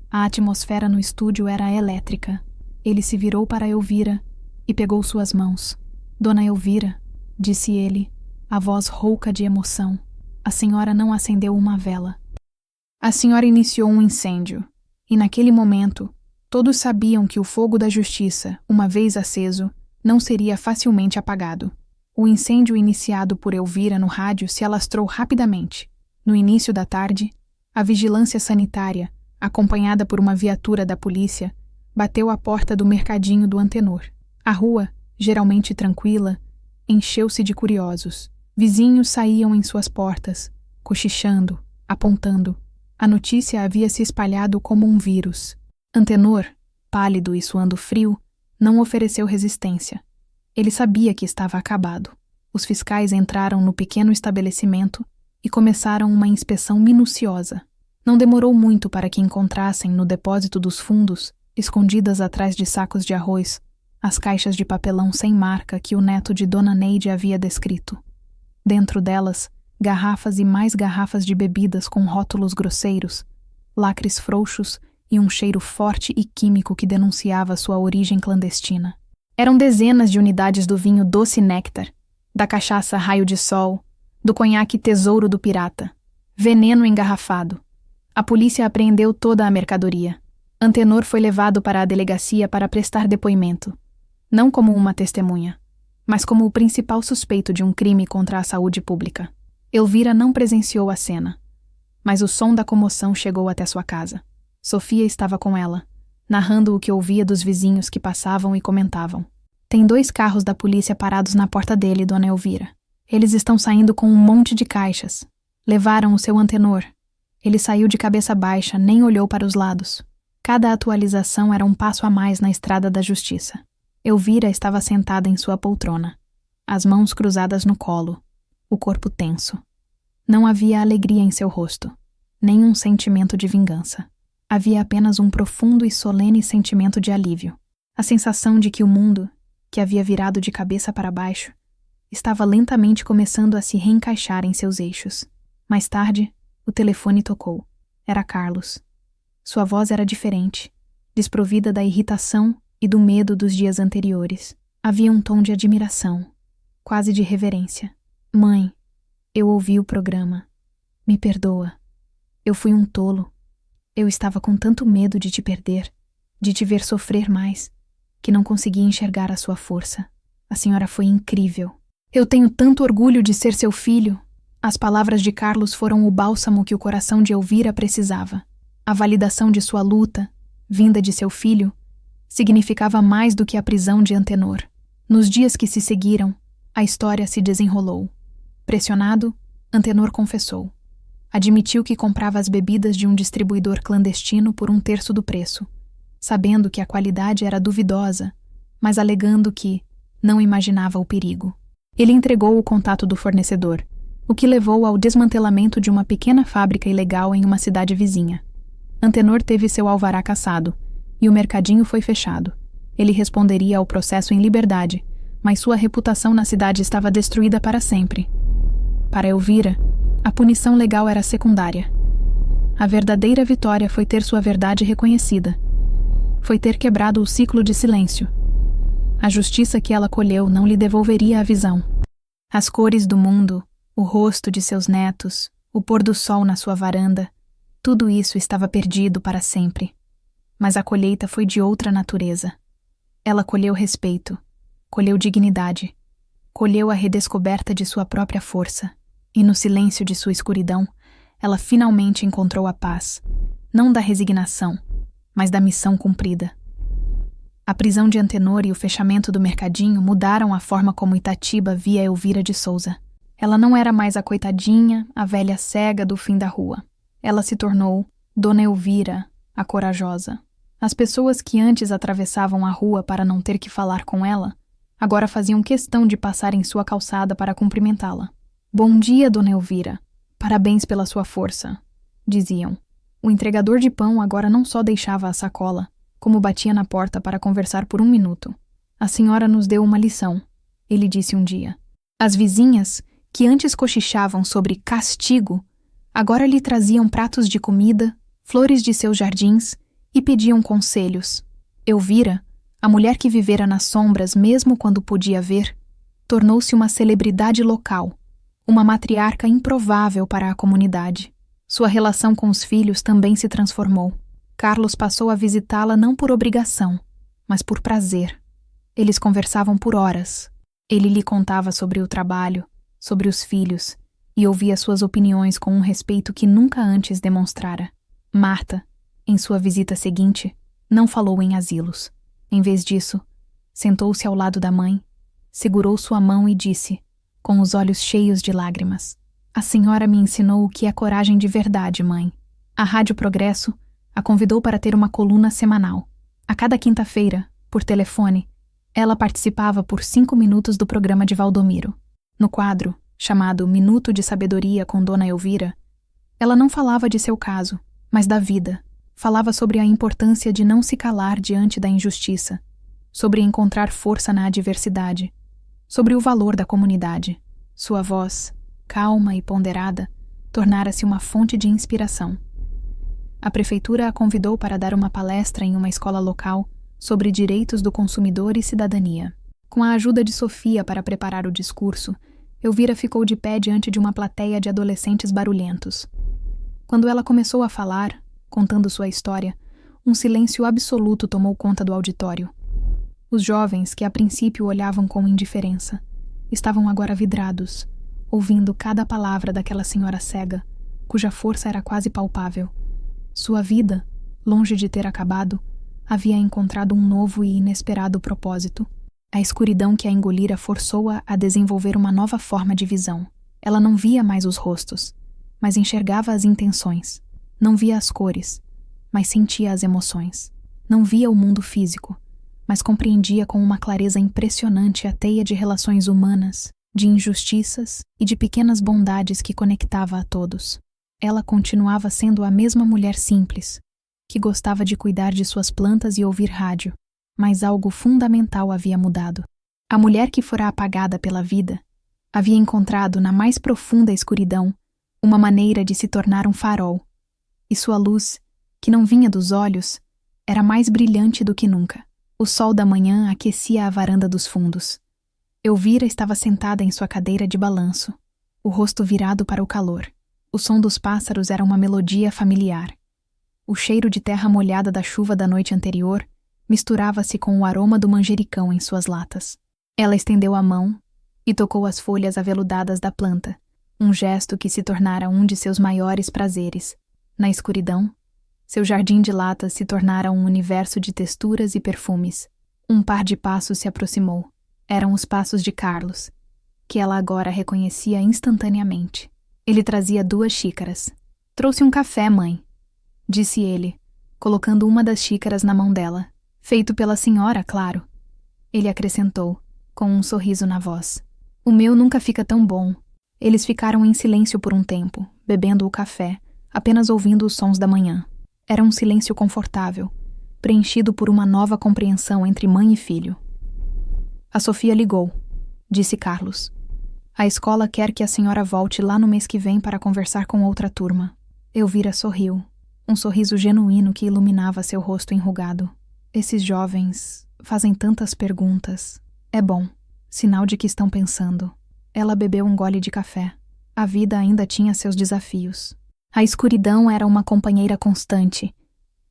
a atmosfera no estúdio era elétrica. Ele se virou para Elvira e pegou suas mãos. Dona Elvira, disse ele, a voz rouca de emoção, a senhora não acendeu uma vela. A senhora iniciou um incêndio, e naquele momento, todos sabiam que o fogo da justiça, uma vez aceso, não seria facilmente apagado. O incêndio iniciado por Elvira no rádio se alastrou rapidamente. No início da tarde, a vigilância sanitária, acompanhada por uma viatura da polícia, bateu à porta do mercadinho do Antenor. A rua, geralmente tranquila, encheu-se de curiosos. Vizinhos saíam em suas portas, cochichando, apontando. A notícia havia se espalhado como um vírus. Antenor, pálido e suando frio, não ofereceu resistência. Ele sabia que estava acabado. Os fiscais entraram no pequeno estabelecimento e começaram uma inspeção minuciosa. Não demorou muito para que encontrassem no depósito dos fundos, escondidas atrás de sacos de arroz, as caixas de papelão sem marca que o neto de Dona Neide havia descrito. Dentro delas, garrafas e mais garrafas de bebidas com rótulos grosseiros, lacres frouxos e um cheiro forte e químico que denunciava sua origem clandestina. Eram dezenas de unidades do vinho Doce Néctar, da cachaça Raio de Sol, do conhaque Tesouro do Pirata. Veneno engarrafado. A polícia apreendeu toda a mercadoria. Antenor foi levado para a delegacia para prestar depoimento, não como uma testemunha, mas como o principal suspeito de um crime contra a saúde pública. Elvira não presenciou a cena, mas o som da comoção chegou até sua casa. Sofia estava com ela, narrando o que ouvia dos vizinhos que passavam e comentavam. Tem 2 carros da polícia parados na porta dele, dona Elvira. Eles estão saindo com um monte de caixas. Levaram o seu antenor. Ele saiu de cabeça baixa, nem olhou para os lados. Cada atualização era um passo a mais na estrada da justiça. Elvira estava sentada em sua poltrona, as mãos cruzadas no colo, o corpo tenso. Não havia alegria em seu rosto, nem um sentimento de vingança. Havia apenas um profundo e solene sentimento de alívio. A sensação de que o mundo, que havia virado de cabeça para baixo, estava lentamente começando a se reencaixar em seus eixos. Mais tarde, o telefone tocou. Era Carlos. Sua voz era diferente, desprovida da irritação e do medo dos dias anteriores. Havia um tom de admiração, quase de reverência. Mãe, eu ouvi o programa. Me perdoa. Eu fui um tolo. Eu estava com tanto medo de te perder, de te ver sofrer mais, que não conseguia enxergar a sua força. A senhora foi incrível. Eu tenho tanto orgulho de ser seu filho. As palavras de Carlos foram o bálsamo que o coração de Elvira precisava. A validação de sua luta, vinda de seu filho, significava mais do que a prisão de Antenor. Nos dias que se seguiram, a história se desenrolou. Pressionado, Antenor confessou. Admitiu que comprava as bebidas de um distribuidor clandestino por 1/3 do preço, sabendo que a qualidade era duvidosa, mas alegando que não imaginava o perigo. Ele entregou o contato do fornecedor, o que levou ao desmantelamento de uma pequena fábrica ilegal em uma cidade vizinha. Antenor teve seu alvará cassado, e o mercadinho foi fechado. Ele responderia ao processo em liberdade, mas sua reputação na cidade estava destruída para sempre. Para Elvira, a punição legal era secundária. A verdadeira vitória foi ter sua verdade reconhecida. Foi ter quebrado o ciclo de silêncio. A justiça que ela colheu não lhe devolveria a visão. As cores do mundo, o rosto de seus netos, o pôr do sol na sua varanda, tudo isso estava perdido para sempre. Mas a colheita foi de outra natureza. Ela colheu respeito, colheu dignidade, colheu a redescoberta de sua própria força. E no silêncio de sua escuridão, ela finalmente encontrou a paz, não da resignação, mas da missão cumprida. A prisão de Antenor e o fechamento do mercadinho mudaram a forma como Itatiba via Elvira de Souza. Ela não era mais a coitadinha, a velha cega do fim da rua. Ela se tornou Dona Elvira, a corajosa. As pessoas que antes atravessavam a rua para não ter que falar com ela, agora faziam questão de passar em sua calçada para cumprimentá-la. Bom dia, Dona Elvira. Parabéns pela sua força, diziam. O entregador de pão agora não só deixava a sacola, como batia na porta para conversar por 1 minuto. A senhora nos deu uma lição, ele disse um dia. As vizinhas, que antes cochichavam sobre castigo, agora lhe traziam pratos de comida, flores de seus jardins e pediam conselhos. Elvira, a mulher que vivera nas sombras mesmo quando podia ver, tornou-se uma celebridade local, uma matriarca improvável para a comunidade. Sua relação com os filhos também se transformou. Carlos passou a visitá-la não por obrigação, mas por prazer. Eles conversavam por horas. Ele lhe contava sobre o trabalho, sobre os filhos, e ouvia suas opiniões com um respeito que nunca antes demonstrara. Marta, em sua visita seguinte, não falou em asilos. Em vez disso, sentou-se ao lado da mãe, segurou sua mão e disse, com os olhos cheios de lágrimas: "A senhora me ensinou o que é coragem de verdade, mãe." A Rádio Progresso a convidou para ter uma coluna semanal. A cada quinta-feira, por telefone, ela participava por 5 minutos do programa de Valdomiro. No quadro, chamado Minuto de Sabedoria com Dona Elvira, ela não falava de seu caso, mas da vida. Falava sobre a importância de não se calar diante da injustiça, sobre encontrar força na adversidade, sobre o valor da comunidade. Sua voz, calma e ponderada, tornara-se uma fonte de inspiração. A prefeitura a convidou para dar uma palestra em uma escola local sobre direitos do consumidor e cidadania. Com a ajuda de Sofia para preparar o discurso, Elvira ficou de pé diante de uma plateia de adolescentes barulhentos. Quando ela começou a falar, contando sua história, um silêncio absoluto tomou conta do auditório. Os jovens, que a princípio olhavam com indiferença, estavam agora vidrados, ouvindo cada palavra daquela senhora cega, cuja força era quase palpável. Sua vida, longe de ter acabado, havia encontrado um novo e inesperado propósito. A escuridão que a engolira forçou-a a desenvolver uma nova forma de visão. Ela não via mais os rostos, mas enxergava as intenções. Não via as cores, mas sentia as emoções. Não via o mundo físico, mas compreendia com uma clareza impressionante a teia de relações humanas, de injustiças e de pequenas bondades que conectava a todos. Ela continuava sendo a mesma mulher simples, que gostava de cuidar de suas plantas e ouvir rádio, mas algo fundamental havia mudado. A mulher que fora apagada pela vida havia encontrado na mais profunda escuridão uma maneira de se tornar um farol, e sua luz, que não vinha dos olhos, era mais brilhante do que nunca. O sol da manhã aquecia a varanda dos fundos. Elvira estava sentada em sua cadeira de balanço, o rosto virado para o calor. O som dos pássaros era uma melodia familiar. O cheiro de terra molhada da chuva da noite anterior misturava-se com o aroma do manjericão em suas latas. Ela estendeu a mão e tocou as folhas aveludadas da planta, um gesto que se tornara um de seus maiores prazeres. Na escuridão, seu jardim de latas se tornara um universo de texturas e perfumes. Um par de passos se aproximou. Eram os passos de Carlos, que ela agora reconhecia instantaneamente. Ele trazia 2 xícaras. "Trouxe um café, mãe", disse ele, colocando uma das xícaras na mão dela. "Feito pela senhora, claro", ele acrescentou, com um sorriso na voz. "O meu nunca fica tão bom." Eles ficaram em silêncio por um tempo, bebendo o café, apenas ouvindo os sons da manhã. Era um silêncio confortável, preenchido por uma nova compreensão entre mãe e filho. "A Sofia ligou", disse Carlos. "A escola quer que a senhora volte lá no mês que vem para conversar com outra turma." Elvira sorriu, um sorriso genuíno que iluminava seu rosto enrugado. "Esses jovens fazem tantas perguntas. É bom, sinal de que estão pensando." Ela bebeu um gole de café. A vida ainda tinha seus desafios. A escuridão era uma companheira constante.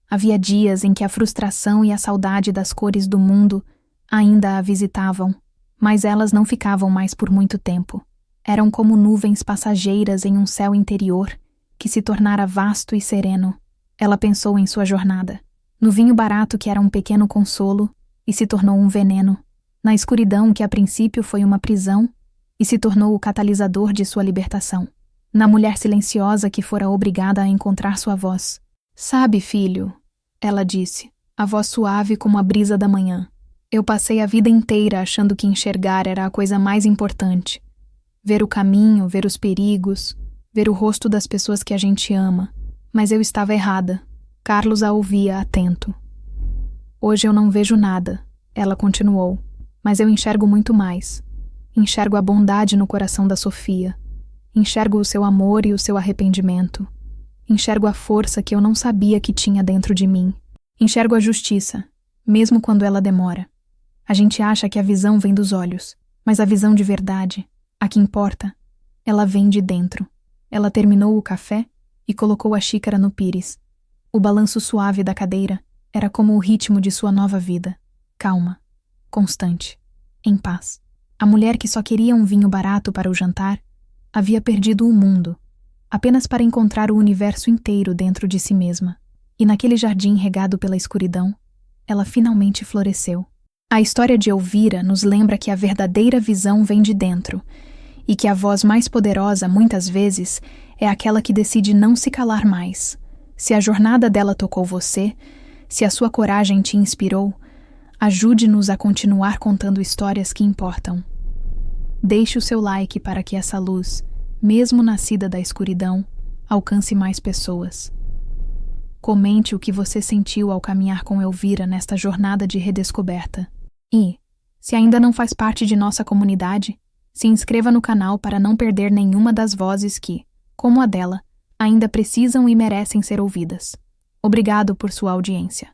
Havia dias em que a frustração e a saudade das cores do mundo ainda a visitavam, mas elas não ficavam mais por muito tempo. Eram como nuvens passageiras em um céu interior que se tornara vasto e sereno. Ela pensou em sua jornada, no vinho barato que era um pequeno consolo e se tornou um veneno, na escuridão que a princípio foi uma prisão e se tornou o catalisador de sua libertação, na mulher silenciosa que fora obrigada a encontrar sua voz. "Sabe, filho", ela disse, a voz suave como a brisa da manhã, "eu passei a vida inteira achando que enxergar era a coisa mais importante. Ver o caminho, ver os perigos, ver o rosto das pessoas que a gente ama. Mas eu estava errada." Carlos a ouvia atento. "Hoje eu não vejo nada", ela continuou, "mas eu enxergo muito mais. Enxergo a bondade no coração da Sofia. Enxergo o seu amor e o seu arrependimento. Enxergo a força que eu não sabia que tinha dentro de mim. Enxergo a justiça, mesmo quando ela demora. A gente acha que a visão vem dos olhos, mas a visão de verdade, a que importa, ela vem de dentro." Ela terminou o café e colocou a xícara no pires. O balanço suave da cadeira era como o ritmo de sua nova vida, calma, constante, em paz. A mulher que só queria um vinho barato para o jantar havia perdido o mundo, apenas para encontrar o universo inteiro dentro de si mesma. E naquele jardim regado pela escuridão, ela finalmente floresceu. A história de Elvira nos lembra que a verdadeira visão vem de dentro, e que a voz mais poderosa, muitas vezes, é aquela que decide não se calar mais. Se a jornada dela tocou você, se a sua coragem te inspirou, ajude-nos a continuar contando histórias que importam. Deixe o seu like para que essa luz, mesmo nascida da escuridão, alcance mais pessoas. Comente o que você sentiu ao caminhar com Elvira nesta jornada de redescoberta. E, se ainda não faz parte de nossa comunidade, se inscreva no canal para não perder nenhuma das vozes que, como a dela, ainda precisam e merecem ser ouvidas. Obrigado por sua audiência.